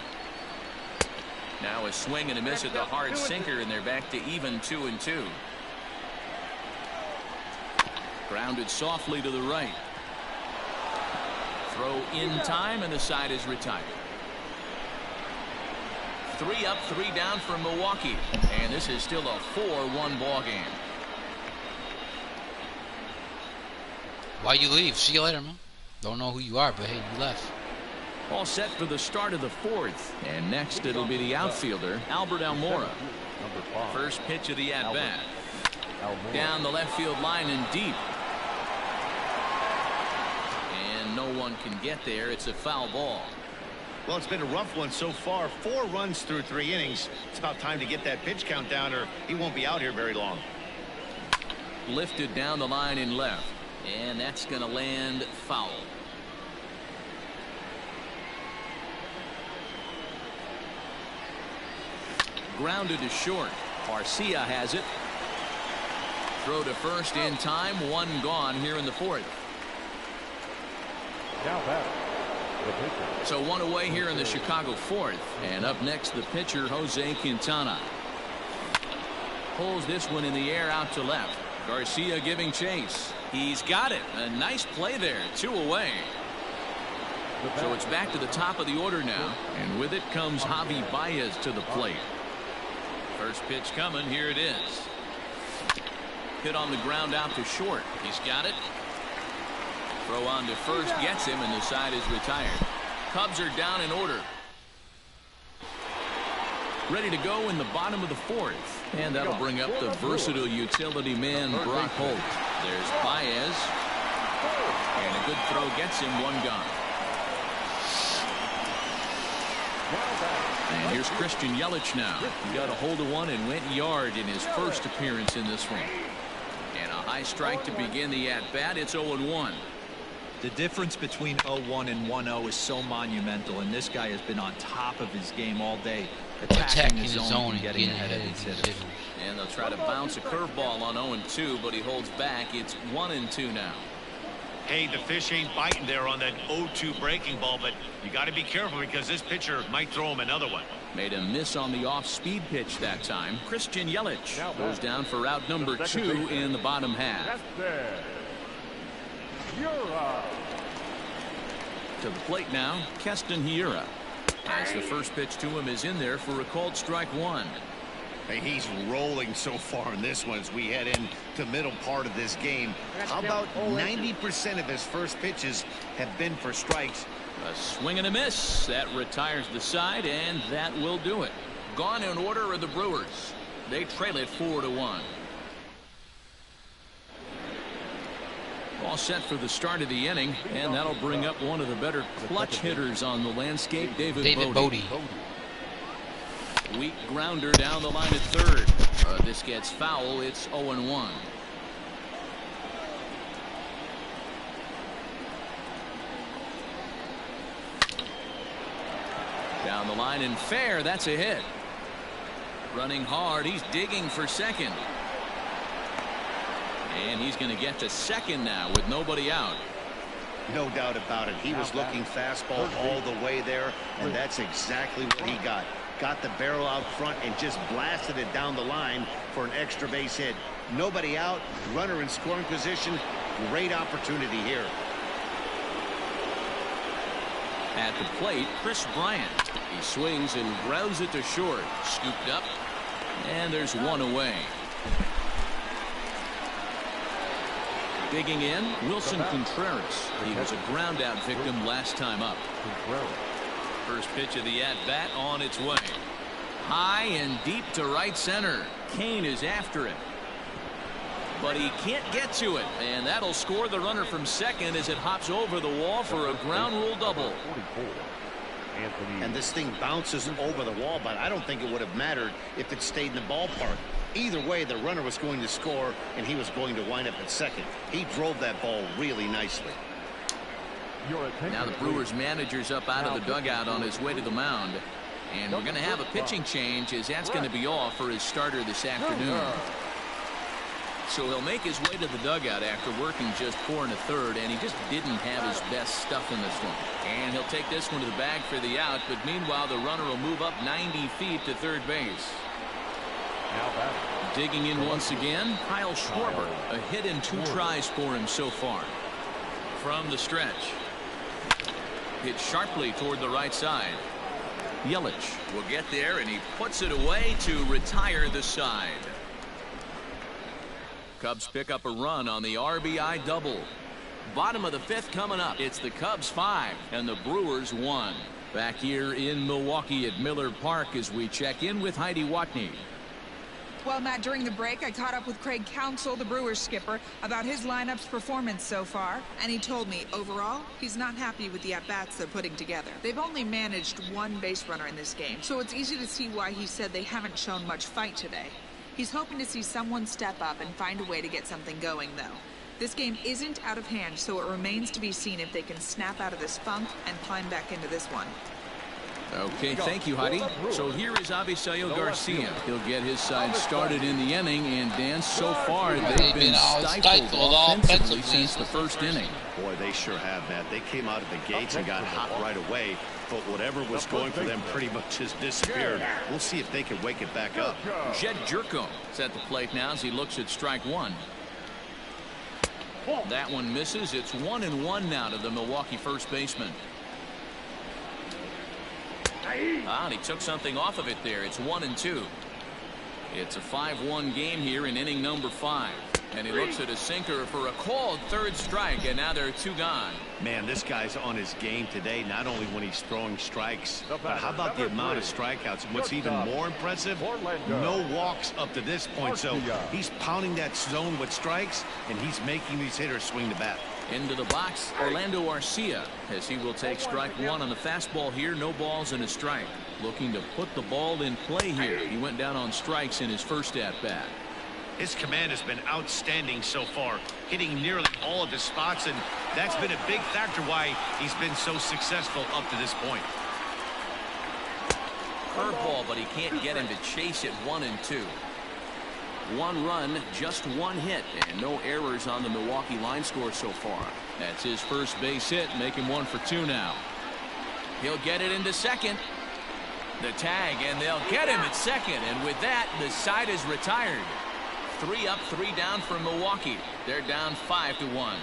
Now a swing and a miss at the hard sinker, and they're back to even 2-2. Grounded softly to the right. Throw in time, and the side is retired. 3 up, 3 down for Milwaukee, and this is still a 4-1 ball game. Why you leave? See you later, man. Don't know who you are, but hey, you left. All set for the start of the fourth. And next it'll be the outfielder, Albert Almora. First pitch of the at-bat. Down the left field line and deep. And no one can get there. It's a foul ball. Well, it's been a rough one so far. 4 runs through 3 innings. It's about time to get that pitch count down or he won't be out here very long. Lifted down the line in left. And that's going to land foul. Grounded to short. Garcia has it. Throw to first in time. 1 gone here in the fourth. Now back. So 1 away here in the Chicago fourth. And up next the pitcher Jose Quintana. Pulls this one in the air out to left. Garcia giving chase. He's got it. A nice play there. 2 away. So it's back to the top of the order now. And with it comes Javi Baez to the plate. First pitch coming. Here it is. Hit on the ground out to short. He's got it. Throw on to first gets him, and the side is retired. Cubs are down in order. Ready to go in the bottom of the fourth. And that'll bring up the versatile utility man, Brock Holt. There's Baez. And a good throw gets him. 1 gone. And here's Christian Yelich now. He got a hold of one and went yard in his first appearance in this one. And a high strike to begin the at-bat. It's 0-1. The difference between 0-1 and 1-0 is so monumental, and this guy has been on top of his game all day, attacking his zone and getting ahead of his hitters. And they'll try to bounce a curveball on 0-2, but he holds back. It's 1-2 now. Hey, the fish ain't biting there on that 0-2 breaking ball, but you got to be careful because this pitcher might throw him another one. Made a miss on the off-speed pitch that time. Christian Yelich goes down for out number 2 in the bottom half. To the plate now, Keston Hiura. As the first pitch to him is in there for a called strike 1. Hey, he's rolling so far in this one as we head into middle part of this game. How about 90% of his first pitches have been for strikes? A swing and a miss. That retires the side, and that will do it. Gone in order are the Brewers. They trail it 4-1. All set for the start of the inning, and that'll bring up one of the better clutch hitters on the landscape, David Bodie. Weak grounder down the line at third. This gets foul. It's 0-1. Down the line and fair. That's a hit. Running hard. He's digging for second. And he's going to get to second now with nobody out. No doubt about it. He was looking fastball all the way there, and that's exactly what he got. Got the barrel out front and just blasted it down the line for an extra base hit. Nobody out, runner in scoring position. Great opportunity here. At the plate, Chris Bryant. He swings and grounds it to short. Scooped up, and there's 1 away. Digging in, Wilson Contreras. He was a ground out victim last time up. First pitch of the at-bat on its way. High and deep to right center. Kane is after it. But he can't get to it. And that'll score the runner from second as it hops over the wall for a ground rule double. And this thing bounces over the wall, but I don't think it would have mattered if it stayed in the ballpark. Either way, the runner was going to score, and he was going to wind up at second. He drove that ball really nicely. Now the Brewers manager's up out of the dugout on his way to the mound. And we're going to have a pitching change as that's going to be off for his starter this afternoon. So he'll make his way to the dugout after working just 4 1/3, and he just didn't have his best stuff in this one. And he'll take this one to the bag for the out, but meanwhile the runner will move up 90 feet to third base. Digging in once again, Kyle Schwarber. A hit in 2 tries for him so far. From the stretch. Hit sharply toward the right side. Yelich will get there, and he puts it away to retire the side. Cubs pick up a run on the RBI double. Bottom of the 5th coming up. It's the Cubs 5 and the Brewers 1. Back here in Milwaukee at Miller Park as we check in with Heidi Watney. Well, Matt, during the break, I caught up with Craig Counsell, the Brewers skipper, about his lineup's performance so far. And he told me, overall, he's not happy with the at-bats they're putting together. They've only managed one base runner in this game, so it's easy to see why he said they haven't shown much fight today. He's hoping to see someone step up and find a way to get something going, though. This game isn't out of hand, so it remains to be seen if they can snap out of this funk and climb back into this one. Okay, thank you, Heidi. So here is Avisail Garcia. He'll get his side started in the inning, and Dan, so far they've been stifled offensively since the first inning. Boy, they sure have, Matt. They came out of the gates and got hot right away, but whatever was going for them pretty much has disappeared. We'll see if they can wake it back up. Jed Jerko is at the plate now as he looks at strike one. That one misses. It's 1-1 now to the Milwaukee first baseman. And he took something off of it there. It's 1-2. It's a 5-1 game here in inning number 5. And he looks at a sinker for a called third strike, and now there are 2 gone. Man, this guy's on his game today, not only when he's throwing strikes, but how about the amount of strikeouts? And what's even more impressive, no walks up to this point. So he's pounding that zone with strikes, and he's making these hitters swing the bat. Into the box, Orlando Arcia, as he will take strike one on the fastball here. No balls and a strike. Looking to put the ball in play here. He went down on strikes in his first at-bat. His command has been outstanding so far, hitting nearly all of his spots, and that's been a big factor why he's been so successful up to this point. Curveball, but he can't get him to chase it. 1-2. 1 run, just 1 hit, and no errors on the Milwaukee line score so far. That's his first base hit, making 1 for 2 now. He'll get it into second. The tag, and they'll get him at second, and with that, the side is retired. 3 up, 3 down for Milwaukee. They're down 5-1.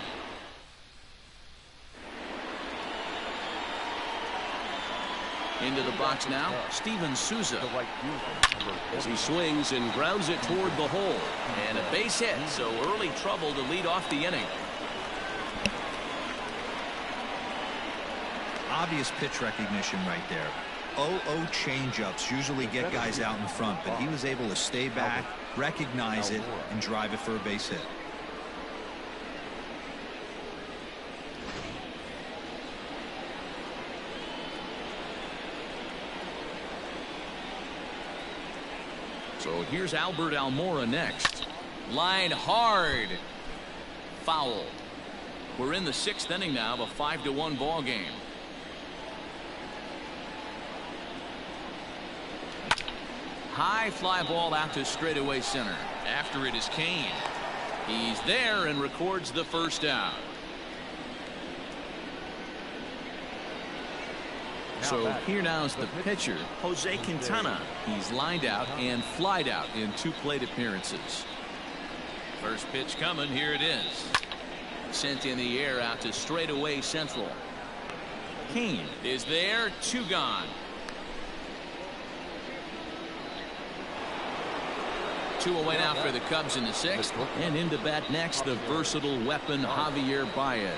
Into the box now, Steven Souza, as he swings and grounds it toward the hole. And a base hit, so early trouble to lead off the inning. Obvious pitch recognition right there. 0-0 changeups usually get guys out in front, but he was able to stay back, recognize it, and drive it for a base hit. So here's Albert Almora next. Line hard. Foul. We're in the 6th inning now of a 5-1 ball game. High fly ball out to straightaway center. After it is Kane. He's there and records the first out. So here now is the pitcher, Jose Quintana. He's lined out and flied out in 2 plate appearances. First pitch coming. Here it is. Sent in the air out to straightaway central. Kane is there. 2 gone. 2 away now for the Cubs in the 6th. And into bat next, the versatile weapon Javier Baez.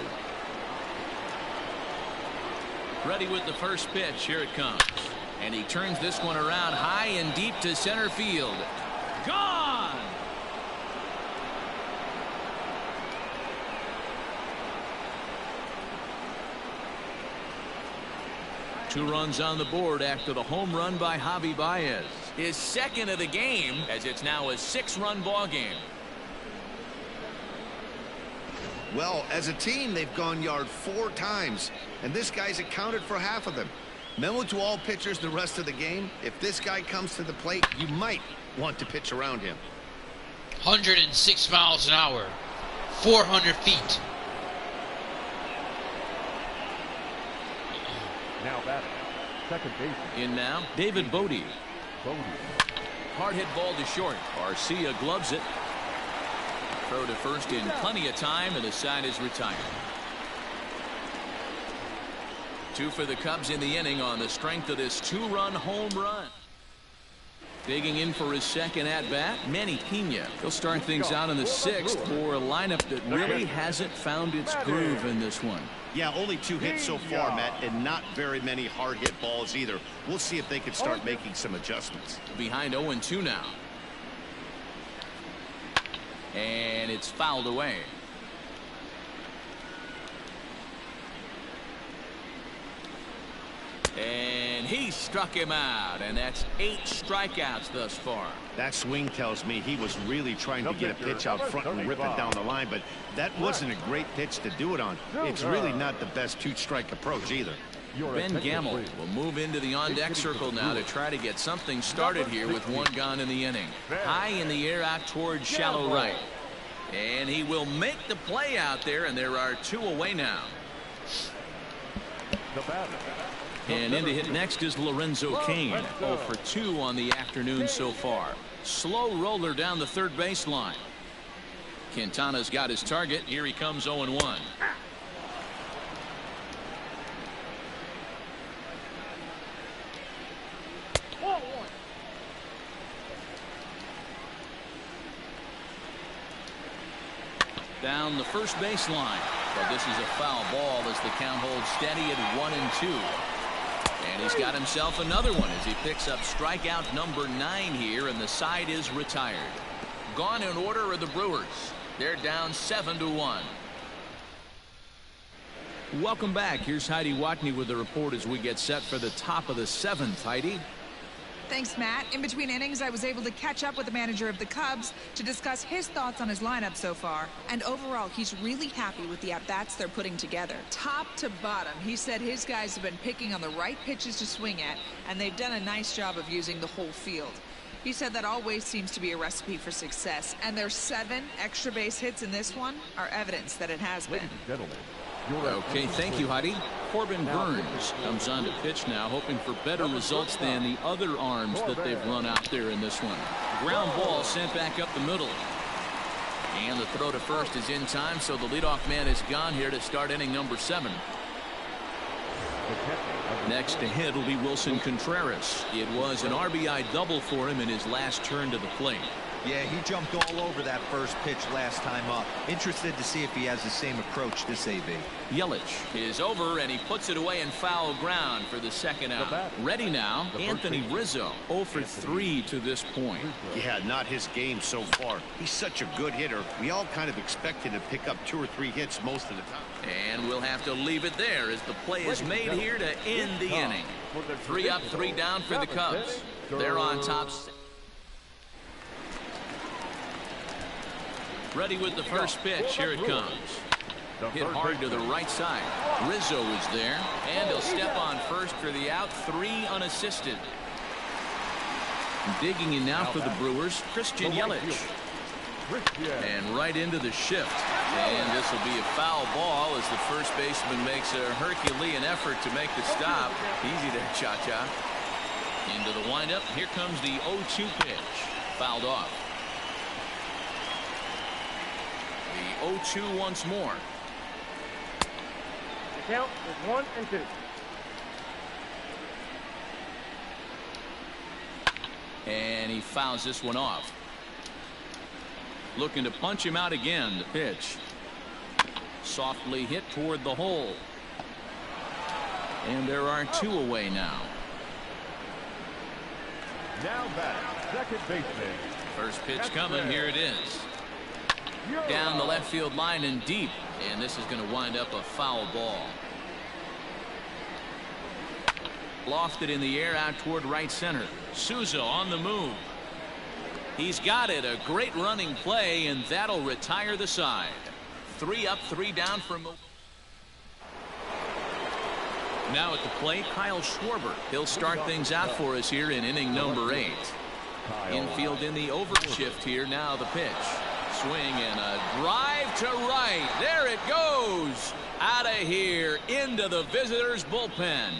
Ready with the first pitch. Here it comes. And he turns this one around high and deep to center field. Gone! Two runs on the board after the home run by Javi Baez. His second of the game, as it's now a 6-run ball game. Well, as a team, they've gone yard 4 times, and this guy's accounted for half of them. Memo to all pitchers the rest of the game: if this guy comes to the plate, you might want to pitch around him. 106 miles an hour, 400 feet. Now batting, second base. In now, David Bodie. Hard hit ball to short. Arcia gloves it. Throw to first in plenty of time, and the side is retired. 2 for the Cubs in the inning on the strength of this 2-run home run. Digging in for his second at-bat, Manny Pena. He'll start things out in the 6th for a lineup that really hasn't found its groove in this one. Yeah, only 2 hits so far, Matt, and not very many hard hit balls either. We'll see if they can start making some adjustments. Behind 0-2 now. And it's fouled away. And he struck him out, and that's 8 strikeouts thus far. That swing tells me he was really trying to get a pitch out front and rip it down the line, but that wasn't a great pitch to do it on. It's really not the best 2-strike approach either. Ben Gamble will move into the on-deck circle now to try to get something started here with 1 gone in the inning. High in the air out towards shallow right. And he will make the play out there, and there are 2 away now. And in to hit next is Lorenzo Cain. 0 for 2 on the afternoon so far. Slow roller down the third baseline. Quintana's got his target. Here he comes 0-1. Down the first baseline. But this is a foul ball as the count holds steady at 1-2. And he's got himself another one as he picks up strikeout number 9 here, and the side is retired. Gone in order are the Brewers. They're down 7-1. Welcome back. Here's Heidi Watney with the report as we get set for the top of the 7th. Heidi. Thanks, Matt. In between innings, I was able to catch up with the manager of the Cubs to discuss his thoughts on his lineup so far. And overall, he's really happy with the at-bats they're putting together. Top to bottom, he said his guys have been picking on the right pitches to swing at, and they've done a nice job of using the whole field. He said that always seems to be a recipe for success, and their 7 extra base hits in this one are evidence that it has been. Okay, thank you, Heidi. Corbin Burns comes on to pitch now, hoping for better results than the other arms that they've run out there in this one. Ground ball sent back up the middle. And the throw to first is in time, so the leadoff man is gone here to start inning number 7. Next to hit will be Wilson Contreras. It was an RBI double for him in his last turn to the plate. Yeah, he jumped all over that first pitch last time up. Interested to see if he has the same approach this AB. Yelich is over, and he puts it away in foul ground for the second out. Ready now, Anthony Rizzo. 0 for 3 to this point. Yeah, not his game so far. He's such a good hitter. We all kind of expect him to pick up 2 or 3 hits most of the time. And we'll have to leave it there as the play is made here to end the inning. 3 up, 3 down for the Cubs. They're on top. Ready with the first pitch. Here it comes. Hit hard to the right side. Rizzo is there, and he'll step on first for the out. 3 unassisted. Digging in now for the Brewers, Christian Yelich. And right into the shift. And this will be a foul ball as the first baseman makes a Herculean effort to make the stop. Easy there, Cha-Cha. Into the windup. Here comes the 0-2 pitch. Fouled off. The 0-2 once more. The count is 1-2. And he fouls this one off. Looking to punch him out again. The pitch. Softly hit toward the hole. And there are 2 away now. Now back, second baseman. First pitch coming. Here it is. Down the left field line and deep. And this is going to wind up a foul ball. Lofted in the air out toward right center. Souza on the move. He's got it. A great running play, and that'll retire the side. 3 up, 3 down for Mo. Now at the plate, Kyle Schwarber. He'll start things out for us here in inning number 8. Infield in the overshift here. Now the pitch. Swing and a drive to right. There it goes. Out of here into the visitors' bullpen.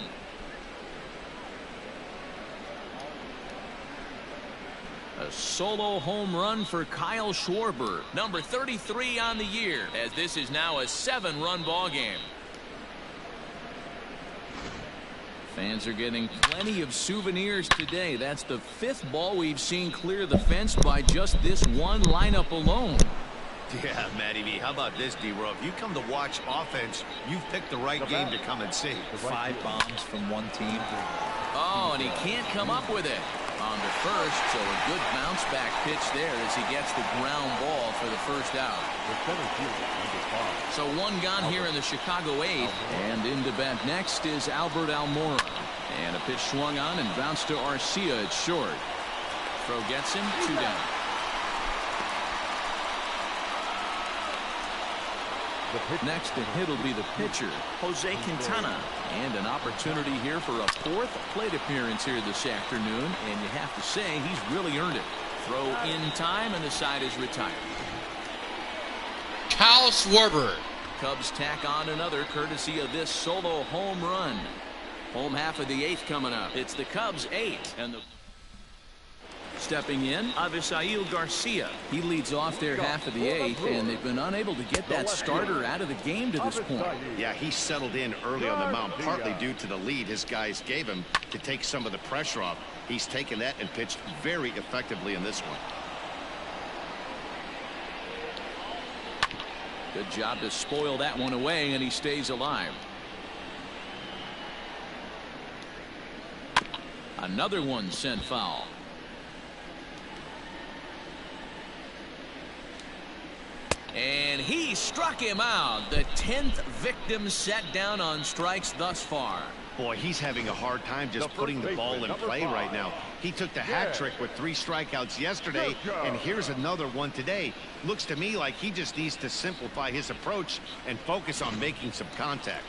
A solo home run for Kyle Schwarber, number 33 on the year, as this is now a 7-run ball game. Fans are getting plenty of souvenirs today. That's the 5th ball we've seen clear the fence by just this one lineup alone. Yeah, Matty V, how about this, D-Row? If you come to watch offense, you've picked the right game to come and see. 5 bombs from one team. Oh, and he can't come up with it. On to first, so a good bounce back pitch there as he gets the ground ball for the first out. So one gone here in the Chicago 8th, and into bat next is Albert Almora. And a pitch swung on and bounced to Arcia at short. Throw gets him, 2 down. Next to hit will be the pitcher, Jose Quintana. And an opportunity here for a 4th plate appearance here this afternoon. And you have to say he's really earned it. Throw in time and the side is retired. Kyle Schwarber. Cubs tack on another courtesy of this solo home run. Home half of the 8th coming up. It's the Cubs 8. And the stepping in, Avisail Garcia. He leads off their half of the 8th, and they've been unable to get that starter out of the game to this point. Yeah, he settled in early on the mound, partly due to the lead his guys gave him to take some of the pressure off. He's taken that and pitched very effectively in this one. Good job to spoil that one away, and he stays alive. Another one sent foul. And he struck him out. The 10th victim set down on strikes thus far. Boy, he's having a hard time just putting the ball in play right now. He took the hat trick with 3 strikeouts yesterday, and here's another one today. Looks to me like he just needs to simplify his approach and focus on making some contact.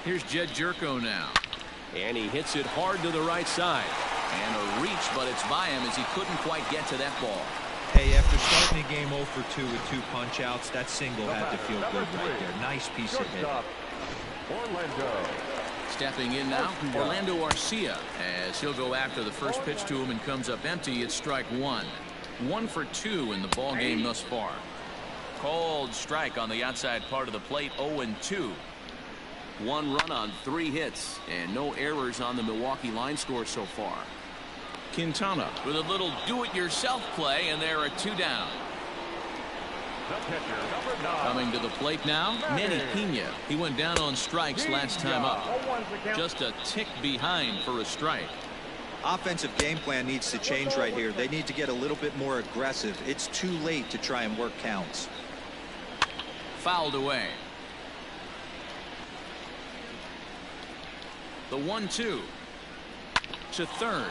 Here's Jed Jerko now. And he hits it hard to the right side. And a reach, but it's by him as he couldn't quite get to that ball. Hey, after starting the game 0 for 2 with 2 punch-outs, that single had to feel good right there. Nice piece of hit. Stepping in now, Orlando Arcia, as he'll go after the first pitch to him and comes up empty. It's strike 1. 1 for 2 in the ball game thus far. Called strike on the outside part of the plate, 0-2. 1 run on 3 hits, and no errors on the Milwaukee line score so far. Quintana with a little do-it-yourself play, and there are 2 down. Coming to the plate now, Manny Pena. He went down on strikes last time up. Just a tick behind for a strike. Offensive game plan needs to change right here. They need to get a little bit more aggressive. It's too late to try and work counts. Fouled away. The 1-2 to third.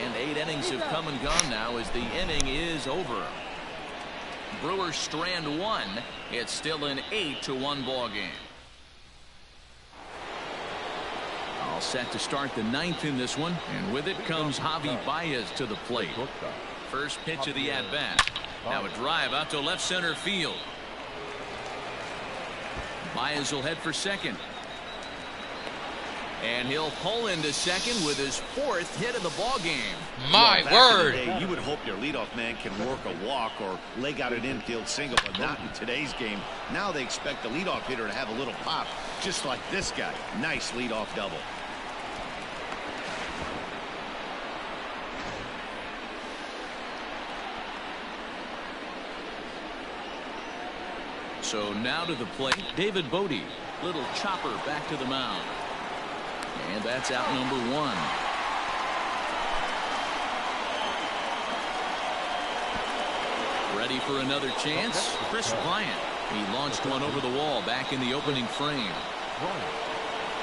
And 8 innings have come and gone now as the inning is over. Brewers strand 1. It's still an 8-1 ball game. All set to start the 9th in this one, and with it comes Javi Baez to the plate. First pitch of the at-bat. Now a drive out to left center field. Baez will head for second. And he'll pull into second with his 4th hit of the ball game. My word! You would hope your leadoff man can work a walk or leg out an infield single, but not in today's game. Now they expect the leadoff hitter to have a little pop, just like this guy. Nice leadoff double. So now to the plate, David Bodie. Little chopper back to the mound. And that's out number 1. Ready for another chance? Chris Bryant. He launched one over the wall back in the opening frame.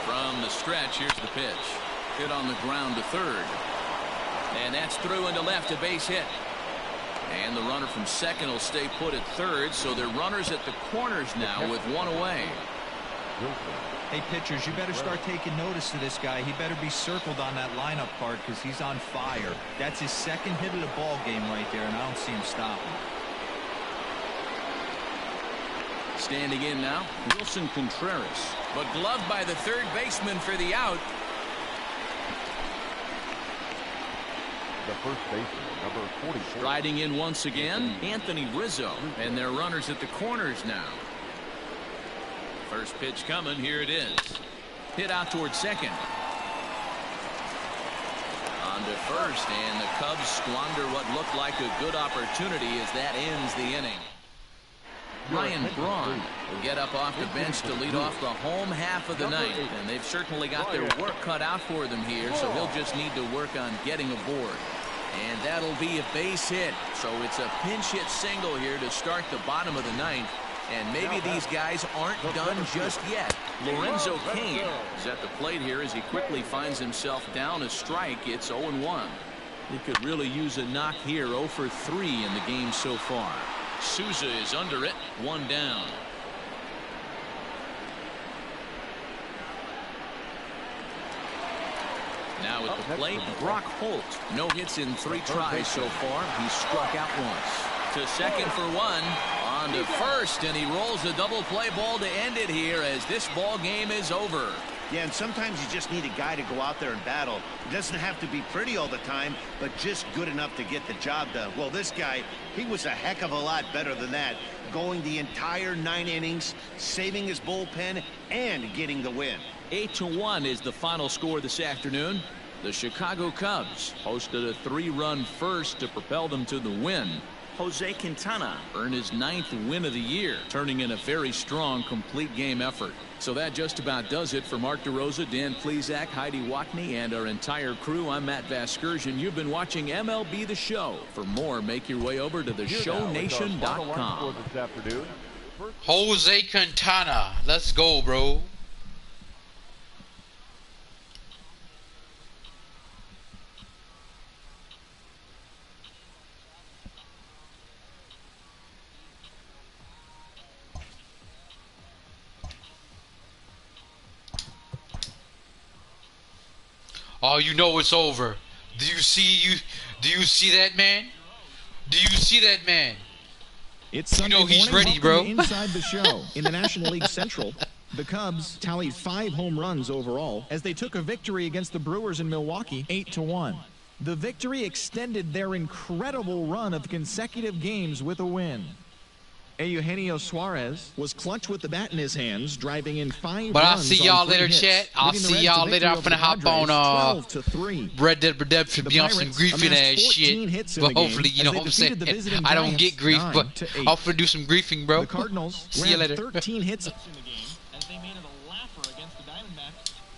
From the stretch, here's the pitch. Hit on the ground to third. And that's through into left, a base hit. And the runner from second will stay put at third, so they're runners at the corners now with 1 away. Hey, pitchers, you better start taking notice of this guy. He better be circled on that lineup card because he's on fire. That's his 2nd hit of the ball game right there, and I don't see him stopping. Standing in now, Wilson Contreras, but gloved by the third baseman for the out. The first baseman, number 44. Striding in once again, Anthony Rizzo, and they're runners at the corners now. First pitch coming. Here it is. Hit out towards second. On to first, and the Cubs squander what looked like a good opportunity as that ends the inning. Ryan Braun will get up off the bench to lead off the home half of the ninth, and they've certainly got their work cut out for them here, so he'll just need to work on getting aboard. And that'll be a base hit, so it's a pinch hit single here to start the bottom of the ninth. And maybe these guys aren't done just yet. Lorenzo Cain is at the plate here as he quickly finds himself down a strike. It's 0-1. He could really use a knock here. 0 for 3 in the game so far. Souza is under it. 1 down. Now at the plate, Brock Holt. No hits in 3 tries so far. He's struck out once. To second for 1. On to first, and he rolls a double play ball to end it here as this ball game is over. Yeah, and sometimes you just need a guy to go out there and battle. It doesn't have to be pretty all the time, but just good enough to get the job done. Well, this guy, he was a heck of a lot better than that, going the entire 9 innings, saving his bullpen, and getting the win. 8-1 is the final score this afternoon. The Chicago Cubs hosted a 3-run first to propel them to the win. Jose Quintana earned his 9th win of the year, turning in a very strong complete game effort. So that just about does it for Mark DeRosa, Dan Plesac, Heidi Watney, and our entire crew. I'm Matt Vasgersian. You've been watching MLB The Show. For more, make your way over to theshownation.com. Jose Quintana. Let's go, bro. Oh, you know it's over. Do you see that man? Do you see that man? It's Sunday he's morning. ready, bro. Inside the show in the National League Central, the Cubs tallied 5 home runs overall as they took a victory against the Brewers in Milwaukee, 8-1. The victory extended their incredible run of consecutive games with a win. Eugenio Suarez was clutch with the bat in his hands, driving in 5 But runs. I'll see y'all later, chat. I'll see y'all later. I'm finna hop on Red Dead Redemption, be on some griefing ass shit. But hopefully, you know what I'm saying. I don't get grief, but I'm finna do some griefing, bro. The Cardinals see you later. 13 hits in the game.